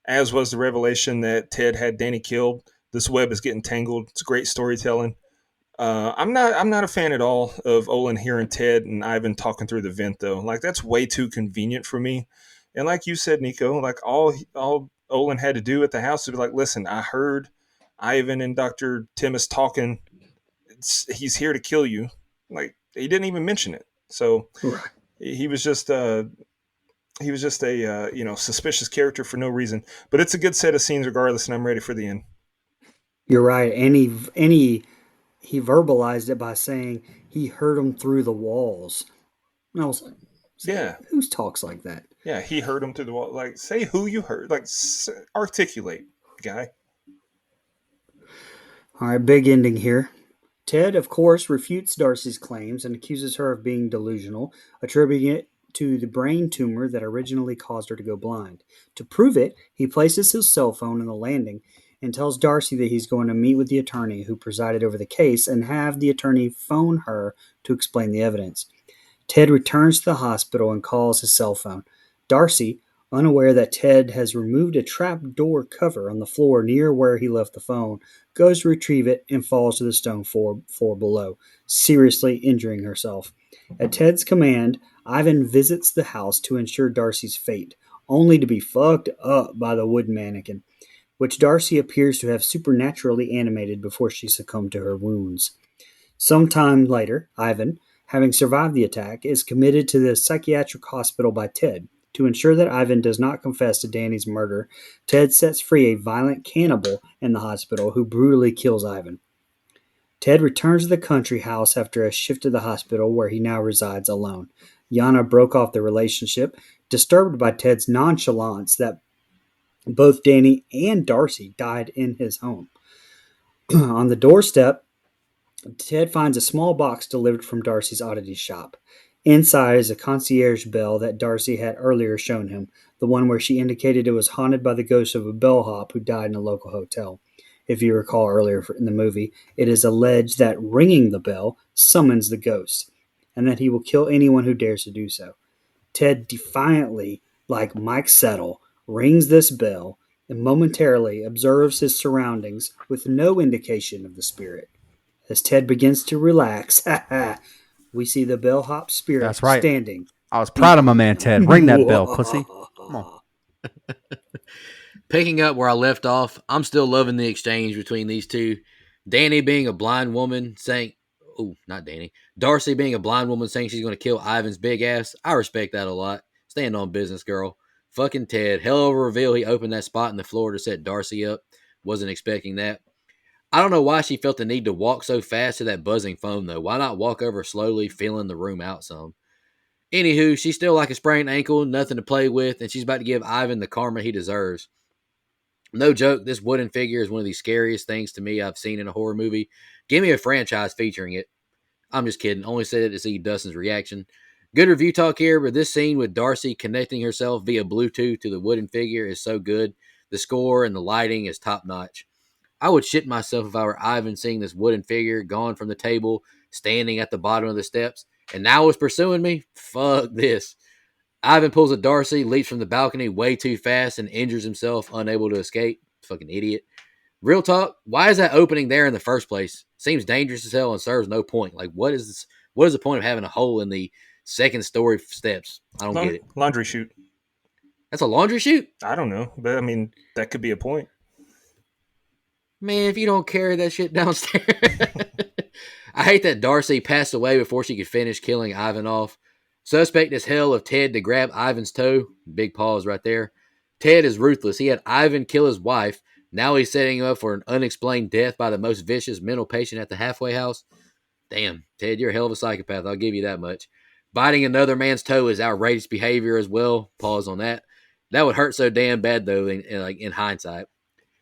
As was the revelation that Ted had Danny killed. This web is getting tangled. It's great storytelling. I'm not a fan at all of Olin hearing Ted and Ivan talking through the vent, though. Like, that's way too convenient for me. And like you said, Nico, like all Olin had to do at the house was be like, listen, I heard Ivan and Dr. Timmis talking. He's here to kill you. Like, he didn't even mention it. So he was just a suspicious character for no reason. But it's a good set of scenes regardless, and I'm ready for the end. You're right. And he verbalized it by saying he heard him through the walls. And I was like, Yeah. who talks like that? Yeah, he heard him through the wall. Like, say who you heard. Like, articulate, guy. All right, big ending here. Ted, of course, refutes Darcy's claims and accuses her of being delusional, attributing it to the brain tumor that originally caused her to go blind. To prove it, he places his cell phone on the landing and tells Darcy that he's going to meet with the attorney who presided over the case and have the attorney phone her to explain the evidence. Ted returns to the hospital and calls his cell phone. Darcy, unaware that Ted has removed a trap door cover on the floor near where he left the phone, goes to retrieve it and falls to the stone floor below, seriously injuring herself. At Ted's command, Ivan visits the house to ensure Darcy's fate, only to be fucked up by the wood mannequin, which Darcy appears to have supernaturally animated before she succumbed to her wounds. Sometime later, Ivan, having survived the attack, is committed to the psychiatric hospital by Ted. To ensure that Ivan does not confess to Danny's murder, Ted sets free a violent cannibal in the hospital who brutally kills Ivan. Ted returns to the country house after a shift to the hospital where he now resides alone. Yana broke off the relationship, disturbed by Ted's nonchalance that both Danny and Darcy died in his home. On the doorstep, Ted finds a small box delivered from Darcy's Oddity shop. Inside is a concierge bell that Darcy had earlier shown him, the one where she indicated it was haunted by the ghost of a bellhop who died in a local hotel. If you recall earlier in the movie, it is alleged that ringing the bell summons the ghost, and that he will kill anyone who dares to do so. Ted defiantly, like Mike Settle, rings this bell and momentarily observes his surroundings with no indication of the spirit. As Ted begins to relax, we see the bellhop spirit That's right. standing. I was proud of my man, Ted. Ring that bell, pussy. Come on. Picking up where I left off, I'm still loving the exchange between these two. Danny being a blind woman saying, oh, not Danny. Darcy being a blind woman saying she's going to kill Ivan's big ass. I respect that a lot. Stand on business, girl. Fucking Ted. Hell of a reveal he opened that spot in the floor to set Darcy up. Wasn't expecting that. I don't know why she felt the need to walk so fast to that buzzing phone, though. Why not walk over slowly, feeling the room out some? Anywho, she's still like a sprained ankle, nothing to play with, and she's about to give Ivan the karma he deserves. No joke, this wooden figure is one of the scariest things to me I've seen in a horror movie. Give me a franchise featuring it. I'm just kidding. Only said it to see Dustin's reaction. Good review talk here, but this scene with Darcy connecting herself via Bluetooth to the wooden figure is so good. The score and the lighting is top notch. I would shit myself if I were Ivan seeing this wooden figure gone from the table, standing at the bottom of the steps, and now was pursuing me. Fuck this. Ivan pulls a Darcy, leaps from the balcony way too fast, and injures himself, unable to escape. Fucking idiot. Real talk, why is that opening there in the first place? Seems dangerous as hell and serves no point. Like, what is this? What is the point of having a hole in the second story steps? I don't get it. Laundry chute. That's a laundry chute? I don't know, but I mean, that could be a point. Man, if you don't carry that shit downstairs. I hate that Darcy passed away before she could finish killing Ivan off. Suspect as hell of Ted to grab Ivan's toe. Big pause right there. Ted is ruthless. He had Ivan kill his wife. Now he's setting him up for an unexplained death by the most vicious mental patient at the halfway house. Damn, Ted, you're a hell of a psychopath. I'll give you that much. Biting another man's toe is outrageous behavior as well. Pause on that. That would hurt so damn bad, though, in hindsight.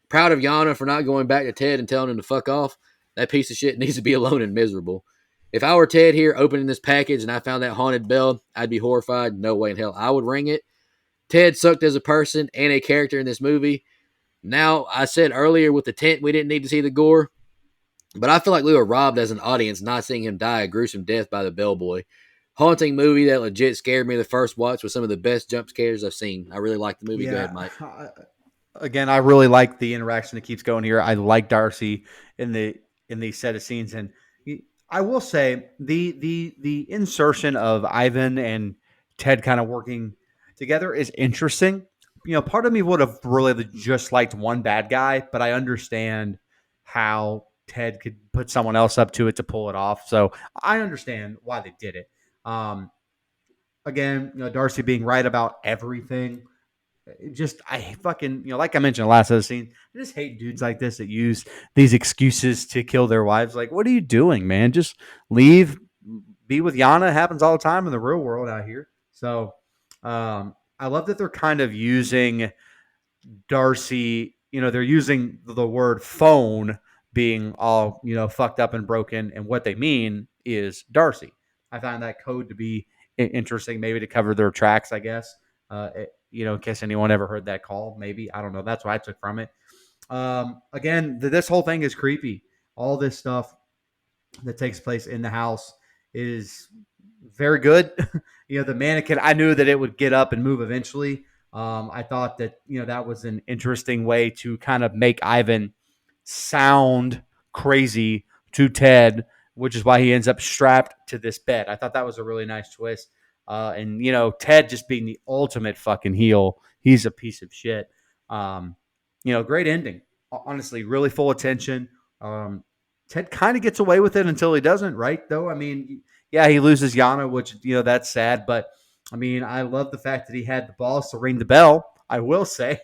Proud of Yana for not going back to Ted and telling him to fuck off. That piece of shit needs to be alone and miserable. If I were Ted here opening this package and I found that haunted bell, I'd be horrified. No way in hell I would ring it. Ted sucked as a person and a character in this movie. Now, I said earlier with the tent we didn't need to see the gore, but I feel like we were robbed as an audience not seeing him die a gruesome death by the bellboy. Haunting movie that legit scared me the first watch with some of the best jump scares I've seen. I really like the movie. Yeah. Go ahead, Mike. Again, I really like the interaction that keeps going here. I like Darcy in the set of scenes, and I will say the insertion of Ivan and Ted kind of working together is interesting. You know, part of me would have really just liked one bad guy, but I understand how Ted could put someone else up to it to pull it off. So I understand why they did it. Again, Darcy being right about everything. I fucking, like I mentioned last of the scene, I just hate dudes like this that use these excuses to kill their wives. Like, what are you doing, man? Just leave be with Yana. It happens all the time in the real world out here. So I love that they're kind of using Darcy, they're using the word phone being all, fucked up and broken. And what they mean is Darcy. I find that code to be interesting, maybe to cover their tracks, I guess. In case anyone ever heard that call, maybe. I don't know. That's what I took from it. Again, this whole thing is creepy. All this stuff that takes place in the house is very good. The mannequin, I knew that it would get up and move eventually. I thought that, that was an interesting way to kind of make Ivan sound crazy to Ted, which is why he ends up strapped to this bed. I thought that was a really nice twist. And, Ted just being the ultimate fucking heel. He's a piece of shit. Great ending. Honestly, really full attention. Ted kind of gets away with it until he doesn't, right? Though, I mean, yeah, he loses Yana, which, that's sad. But, I mean, I love the fact that he had the balls to ring the bell. I will say,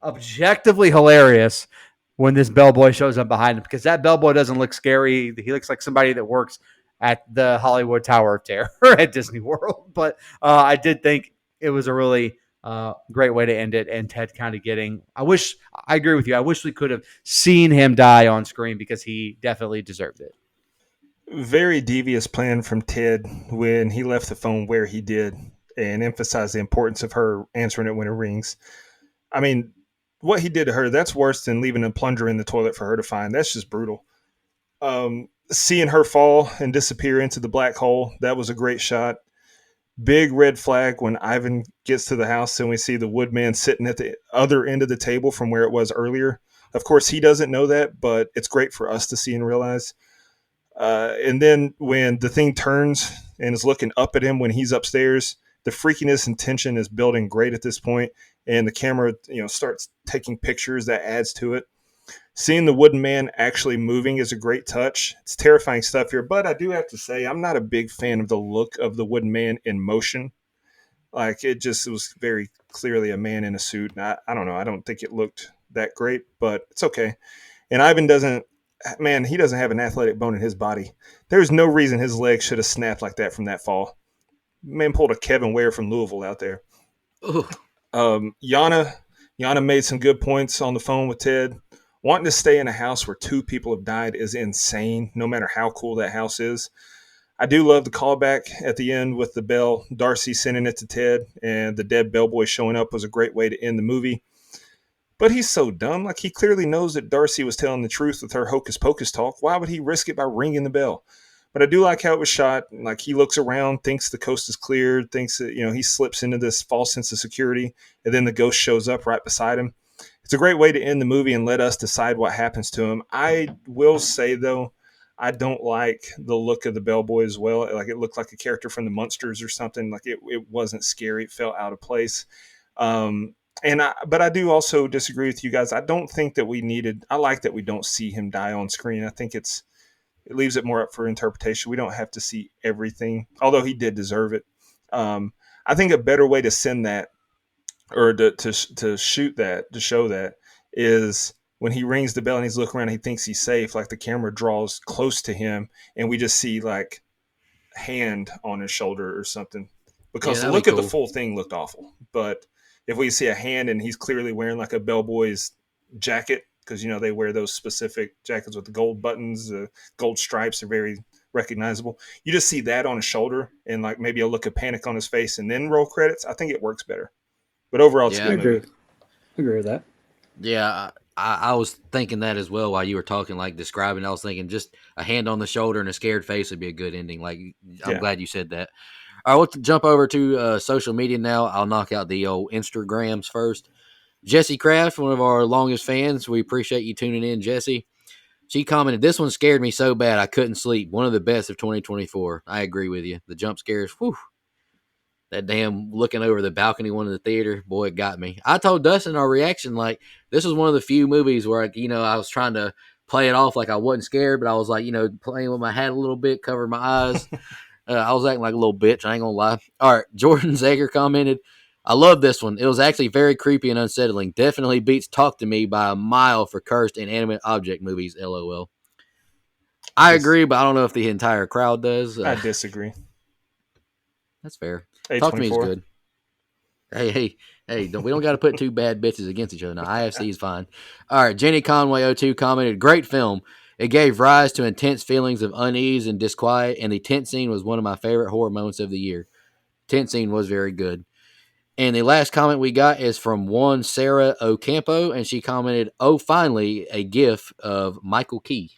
objectively hilarious when this bellboy shows up behind him, because that bellboy doesn't look scary. He looks like somebody that works at the Hollywood Tower of Terror at Disney World. But I did think it was a really great way to end it. And Ted kind of I agree with you. I wish we could have seen him die on screen because he definitely deserved it. Very devious plan from Ted when he left the phone where he did and emphasized the importance of her answering it when it rings. I mean, what he did to her, that's worse than leaving a plunger in the toilet for her to find. That's just brutal. Seeing her fall and disappear into the black hole, that was a great shot. Big red flag when Ivan gets to the house and we see the woodman sitting at the other end of the table from where it was earlier. Of course, he doesn't know that, but it's great for us to see and realize. And then when the thing turns and is looking up at him when he's upstairs, the freakiness and tension is building great at this point. And the camera, starts taking pictures. That adds to it. Seeing the wooden man actually moving is a great touch. It's terrifying stuff here, but I do have to say I'm not a big fan of the look of the wooden man in motion. Like it was very clearly a man in a suit. And I don't know. I don't think it looked that great, but it's okay. And Ivan he doesn't have an athletic bone in his body. There's no reason his legs should have snapped like that from that fall. Man pulled a Kevin Ware from Louisville out there. Yana made some good points on the phone with Ted. Wanting to stay in a house where 2 people have died is insane, no matter how cool that house is. I do love the callback at the end with the bell, Darcy sending it to Ted, and the dead bellboy showing up was a great way to end the movie. But he's so dumb. Like, he clearly knows that Darcy was telling the truth with her hocus pocus talk. Why would he risk it by ringing the bell? But I do like how it was shot. Like, he looks around, thinks the coast is cleared, thinks that, he slips into this false sense of security, and then the ghost shows up right beside him. It's a great way to end the movie and let us decide what happens to him. I will say, though, I don't like the look of the bellboy as well. Like, it looked like a character from the Munsters or something. Like, it wasn't scary. It felt out of place. But I do also disagree with you guys. I don't think that I like that we don't see him die on screen. I think it leaves it more up for interpretation. We don't have to see everything, although he did deserve it. I think a better way to send that, or to shoot that, to show that, is when he rings the bell and he's looking around, he thinks he's safe. Like, the camera draws close to him and we just see like hand on his shoulder or something, because the look of the full thing looked awful. But if we see a hand and he's clearly wearing like a bellboy's jacket, because they wear those specific jackets with the gold buttons, gold stripes are very recognizable. You just see that on his shoulder and like maybe a look of panic on his face and then roll credits. I think it works better. But overall, it's a good movie. I agree with that. Yeah, I was thinking that as well while you were talking, like describing. I was thinking just a hand on the shoulder and a scared face would be a good ending. Like, I'm glad you said that. All right, we'll jump over to social media now. I'll knock out the old Instagrams first. Jesse Kraft, one of our longest fans. We appreciate you tuning in, Jesse. She commented, "This one scared me so bad I couldn't sleep. One of the best of 2024. I agree with you. The jump scares, whew. That damn looking over the balcony one in the theater, boy, it got me. I told Dustin our reaction, like, this was one of the few movies where, I was trying to play it off like I wasn't scared, but I was like, playing with my hat a little bit, covering my eyes. I was acting like a little bitch. I ain't gonna lie. All right, Jordan Zager commented, "I love this one. It was actually very creepy and unsettling. Definitely beats Talk to Me by a mile for cursed inanimate object movies. LOL." I agree, but I don't know if the entire crowd does. I disagree. That's fair. A24. Talk to me is good. Hey, we don't got to put two bad bitches against each other. Now, IFC is fine. All right, Jenny Conway 02 commented, great film. It gave rise to intense feelings of unease and disquiet, and the tent scene was one of my favorite horror moments of the year. Tent scene was very good. And the last comment we got is from one Sarah Ocampo, and she commented, oh, finally, a gif of Michael Key.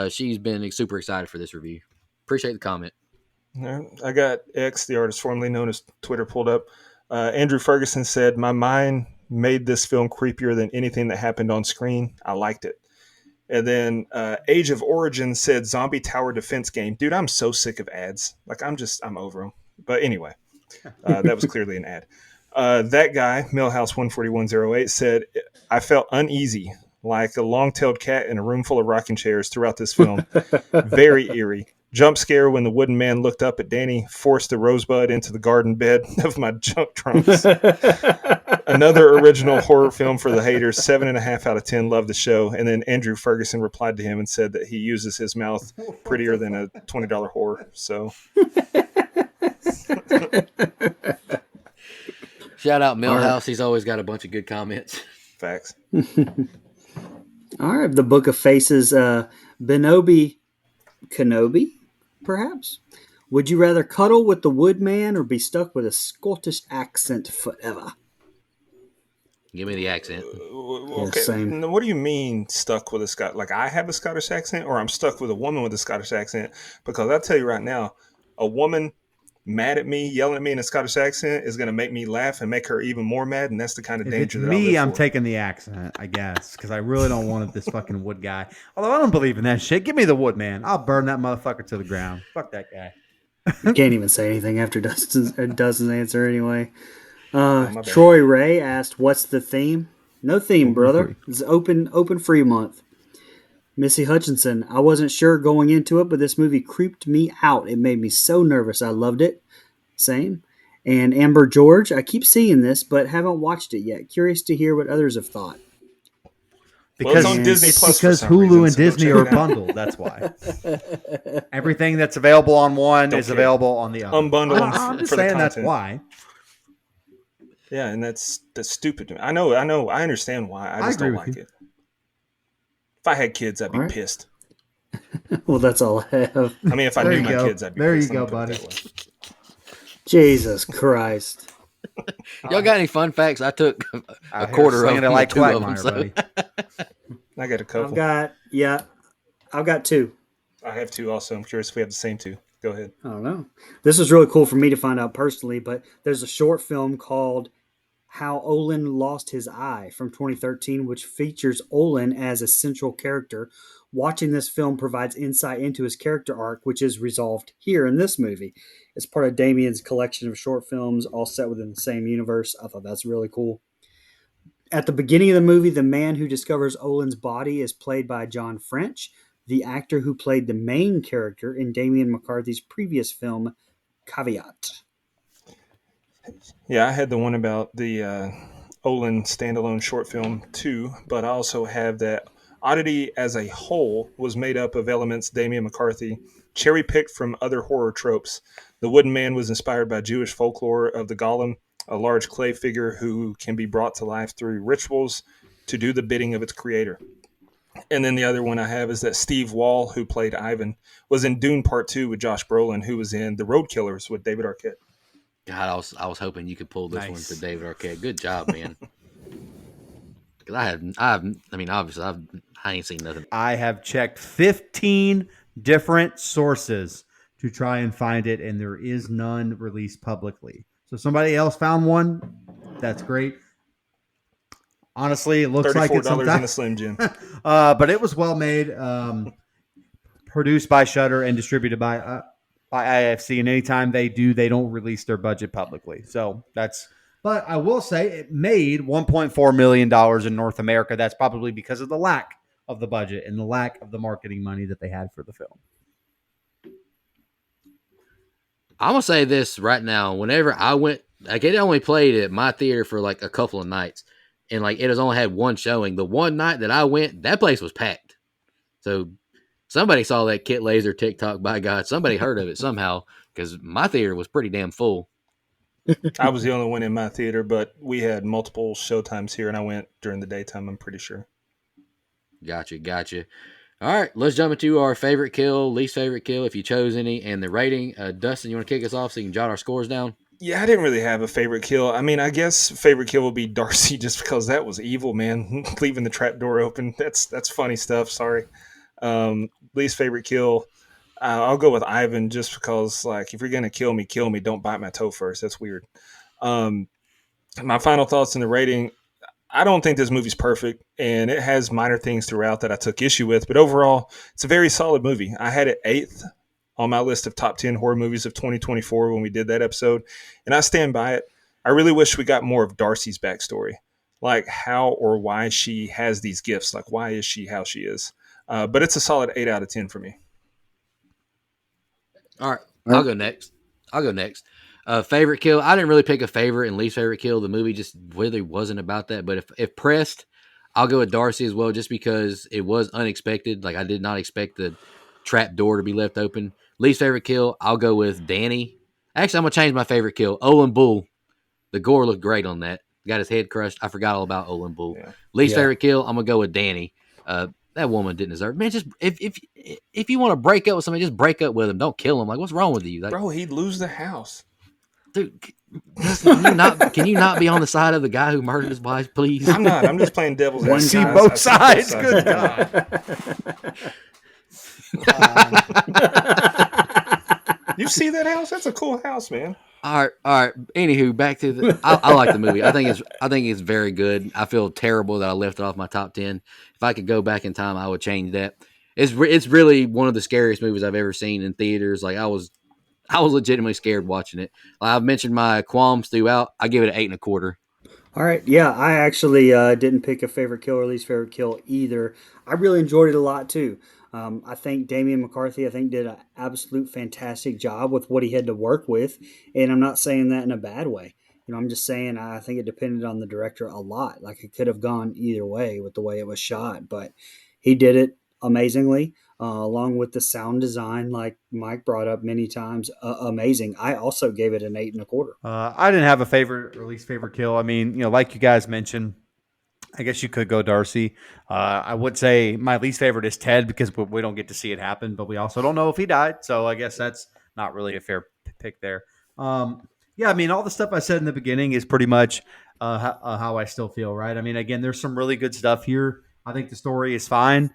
She's been super excited for this review. Appreciate the comment. I got X, the artist formerly known as Twitter, pulled up. Andrew Ferguson said, my mind made this film creepier than anything that happened on screen. I liked it. And then Age of Origin said, zombie tower defense game. Dude, I'm so sick of ads. Like, I'm over them. But anyway, that was clearly an ad. That guy, Millhouse14108, said, I felt uneasy, like a long-tailed cat in a room full of rocking chairs throughout this film. Very eerie. Jump scare when the wooden man looked up at Danny, forced the rosebud into the garden bed of my junk trunks. Another original horror film for the haters, 7.5 out of 10. Love the show. And then Andrew Ferguson replied to him and said that he uses his mouth prettier than a $20 whore. So, shout out Millhouse. He's always got a bunch of good comments. Facts. All right, the Book of Faces, Benobi Kenobi, perhaps? Would you rather cuddle with the Woodman or be stuck with a Scottish accent forever? Give me the accent. Okay. Same. What do you mean stuck with a Scot? Like I have a Scottish accent, or I'm stuck with a woman with a Scottish accent? Because I'll tell you right now, a woman mad at me, yelling at me in a Scottish accent is going to make me laugh and make her even more mad, and that's the kind of danger that me, I'm I'm taking the accent, I guess, because I really don't want this fucking wood guy. Although I don't believe in that shit. Give me the wood man. I'll burn that motherfucker to the ground. Fuck that guy. You can't even say anything after Dustin's answer anyway. Troy Ray asked, what's the theme? No theme, brother. It's open free month. Missy Hutchinson, I wasn't sure going into it, but this movie creeped me out. It made me so nervous. I loved it. Same. And Amber George, I keep seeing this, but haven't watched it yet. Curious to hear what others have thought. Because it's on Disney Plus because Hulu and Disney are bundled. That's why. Everything that's available on one is available on the other. Unbundled. I'm just saying that's why. Yeah, and that's stupid to me. I know. I understand why. I just don't like it. If I had kids, I'd be pissed. Well, that's all I have. I mean, if I knew my kids, I'd be pissed. There you go, buddy. Jesus Christ. Y'all got any fun facts? I took a quarter of like two of them. So. I got a couple. I've got two. I have two also. I'm curious if we have the same two. Go ahead. I don't know. This was really cool for me to find out personally, but there's a short film called How Olin Lost His Eye from 2013, which features Olin as a central character. Watching this film provides insight into his character arc, which is resolved here in this movie. It's part of Damien's collection of short films, all set within the same universe. I thought that's really cool. At the beginning of the movie, the man who discovers Olin's body is played by John French, the actor who played the main character in Damien McCarthy's previous film, Caveat. Yeah, I had the one about the Olin standalone short film too, but I also have that Oddity as a whole was made up of elements Damien McCarthy cherry-picked from other horror tropes. The Wooden Man was inspired by Jewish folklore of the Golem, a large clay figure who can be brought to life through rituals to do the bidding of its creator. And then the other one I have is that Steve Wall, who played Ivan, was in Dune Part 2 with Josh Brolin, who was in The Road Killers with David Arquette. God, I was hoping you could pull this one to David Arquette. Good job, man. Because obviously I ain't seen nothing. I have checked 15 different sources to try and find it, and there is none released publicly. So somebody else found one. That's great. Honestly, it looks like it's $34 in a Slim Jim. But it was well made, produced by Shudder and distributed by IFC. And anytime they do, they don't release their budget publicly. So that's. But I will say it made $1.4 million in North America. That's probably because of the lack of the budget and the lack of the marketing money that they had for the film. I'm going to say this right now. Whenever I went, like it only played at my theater for like a couple of nights. And like it has only had one showing. The one night that I went, that place was packed. So Somebody saw that Kit Laser TikTok. By God, somebody heard of it somehow because my theater was pretty damn full. I was the only one in my theater, but we had multiple showtimes here, and I went during the daytime. I'm pretty sure. Gotcha. All right, let's jump into our favorite kill, least favorite kill, if you chose any, and the rating. Dustin, you want to kick us off so you can jot our scores down? Yeah, I didn't really have a favorite kill. I mean, I guess favorite kill would be Darcy, just because that was evil, man. Leaving the trap door open. That's funny stuff. Sorry. Least favorite kill. I'll go with Ivan, just because, like, if you're gonna kill me, kill me. Don't bite my toe first. That's weird. Um, my final thoughts in the rating. I don't think this movie's perfect, and it has minor things throughout that I took issue with. But overall, it's a very solid movie. I had it 8th on my list of top 10 horror movies of 2024 when we did that episode, and I stand by it. I really wish we got more of Darcy's backstory, like how or why she has these gifts, like why is she how she is. But it's a solid 8 out of 10 for me. All right, I'll go next. Favorite kill. I didn't really pick a favorite and least favorite kill. The movie just really wasn't about that. But if pressed, I'll go with Darcy as well, just because it was unexpected. Like, I did not expect the trap door to be left open. Least favorite kill, I'll go with Danny. Actually, I'm gonna change my favorite kill. Olin Bull. The gore looked great on that. Got his head crushed. I forgot all about Olin Bull. Yeah. Least favorite kill, I'm gonna go with Danny. That woman didn't deserve it. Man, just if you want to break up with somebody, just break up with him. Don't kill him. Like, what's wrong with you? Like, Bro, he'd lose the house. dude, can you not be on the side of the guy who murdered his wife, please? I'm not. I'm just playing devil's One advocate. guy. Both sides. Good God. You see that house? That's a cool house, man. All right. Anywho, back to the. I like the movie. I think it's very good. I feel terrible that I left it off my top 10. If I could go back in time, I would change that. It's really one of the scariest movies I've ever seen in theaters. Like, I was legitimately scared watching it. Like, I've mentioned my qualms throughout. I give it an 8.25. All right, yeah, I actually didn't pick a favorite kill or least favorite kill either. I really enjoyed it a lot too. I think Damian McCarthy, did an absolute fantastic job with what he had to work with, and I'm not saying that in a bad way. I'm just saying I think it depended on the director a lot. Like, it could have gone either way with the way it was shot, but he did it amazingly. Along with the sound design, like Mike brought up many times, amazing. I also gave it an 8.25. I didn't have a favorite or least favorite kill. I mean, like you guys mentioned, I guess you could go Darcy. I would say my least favorite is Ted because we don't get to see it happen, but we also don't know if he died. So I guess that's not really a fair pick there. Yeah, I mean, all the stuff I said in the beginning is pretty much how I still feel, right? I mean, again, there's some really good stuff here. I think the story is fine.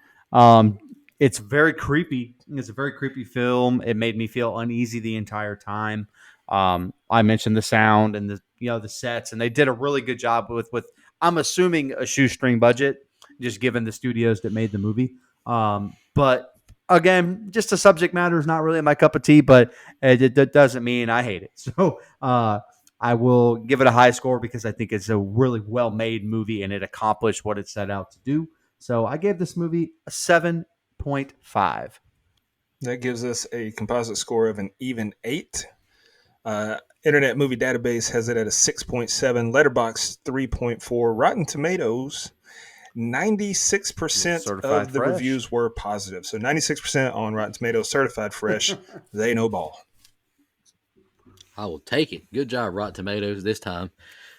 It's very creepy. It's a very creepy film. It made me feel uneasy the entire time. I mentioned the sound and the sets, and they did a really good job with I'm assuming a shoestring budget, just given the studios that made the movie. But again, just the subject matter is not really my cup of tea, but it doesn't mean I hate it. So I will give it a high score because I think it's a really well-made movie and it accomplished what it set out to do. So I gave this movie a 7.5. That gives us a composite score of an even 8. Internet Movie Database has it at a 6.7, Letterboxd 3.4, Rotten Tomatoes 96% Certified of the fresh. reviews were positive. So 96% on Rotten Tomatoes, certified fresh. They know ball. I will take it. Good job, Rotten Tomatoes, this time.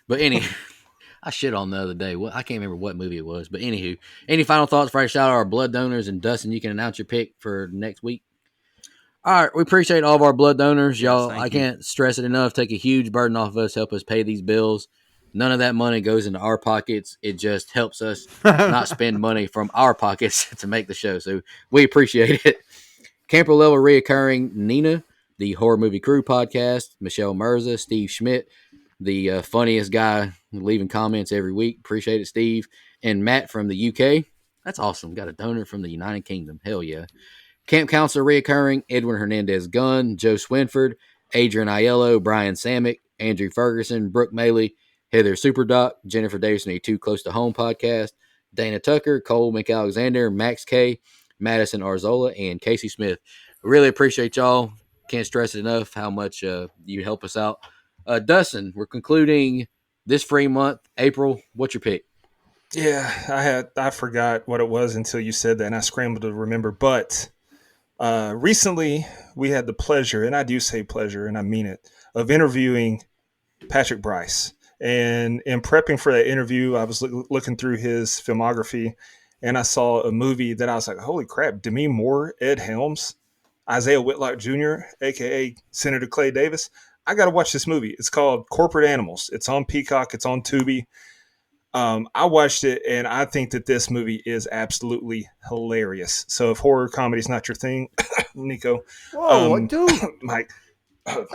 But I shit on the other day. I can't remember what movie it was. But anywho, any final thoughts before I shout out our blood donors? And Dustin, you can announce your pick for next week. All right, we appreciate all of our blood donors. Y'all, I can't stress it enough. Take a huge burden off of us. Help us pay these bills. None of that money goes into our pockets. It just helps us not spend money from our pockets to make the show. So we appreciate it. Camper level reoccurring Nina, the Horror Movie Crew podcast, Michelle Mirza, Steve Schmidt, the funniest guy leaving comments every week. Appreciate it, Steve. And Matt from the UK. That's awesome. Got a donor from the United Kingdom. Hell yeah. Camp Counselor reoccurring, Edwin Hernandez Gunn, Joe Swinford, Adrian Aiello, Brian Samick, Andrew Ferguson, Brooke Maley, Heather Superdoc, Jennifer Davison, a Too Close to Home podcast, Dana Tucker, Cole McAlexander, Max K, Madison Arzola, and Casey Smith. We really appreciate y'all. Can't stress it enough how much you help us out. Dustin, we're concluding this free month. April, what's your pick? Yeah, I forgot what it was until you said that, and I scrambled to remember. But Recently, we had the pleasure, and I do say pleasure, and I mean it, of interviewing Patrick Bryce. And in prepping for that interview, I was looking through his filmography, and I saw a movie that I was like, holy crap, Demi Moore, Ed Helms, Isaiah Whitlock Jr., a.k.a. Senator Clay Davis. I got to watch this movie. It's called Corporate Animals. It's on Peacock. It's on Tubi. I watched it, and I think that this movie is absolutely hilarious. So if horror comedy is not your thing, Nico, Whoa, dude, Mike,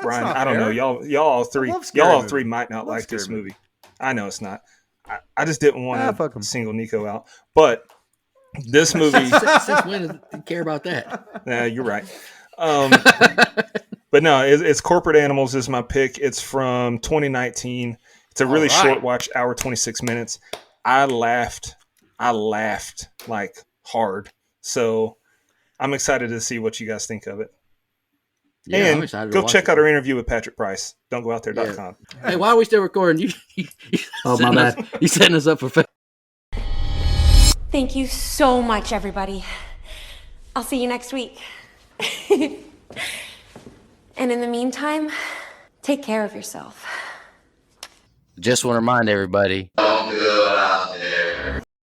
Brian, I don't fair. know. Y'all all three might not like this movie. I know it's not. I just didn't want to single Nico out. But this movie... Since when do you care about that? Nah, you're right. But no, it's Corporate Animals is my pick. It's from 2019. It's a really short watch, hour 26 minutes. I laughed like hard. So I'm excited to see what you guys think of it. Yeah, and go check out our interview with Patrick Price. Don't go out there.com. Hey, why are we still recording? Oh, my bad. You setting us up for... Thank you so much, everybody. I'll see you next week. And in the meantime, take care of yourself. Just want to remind everybody,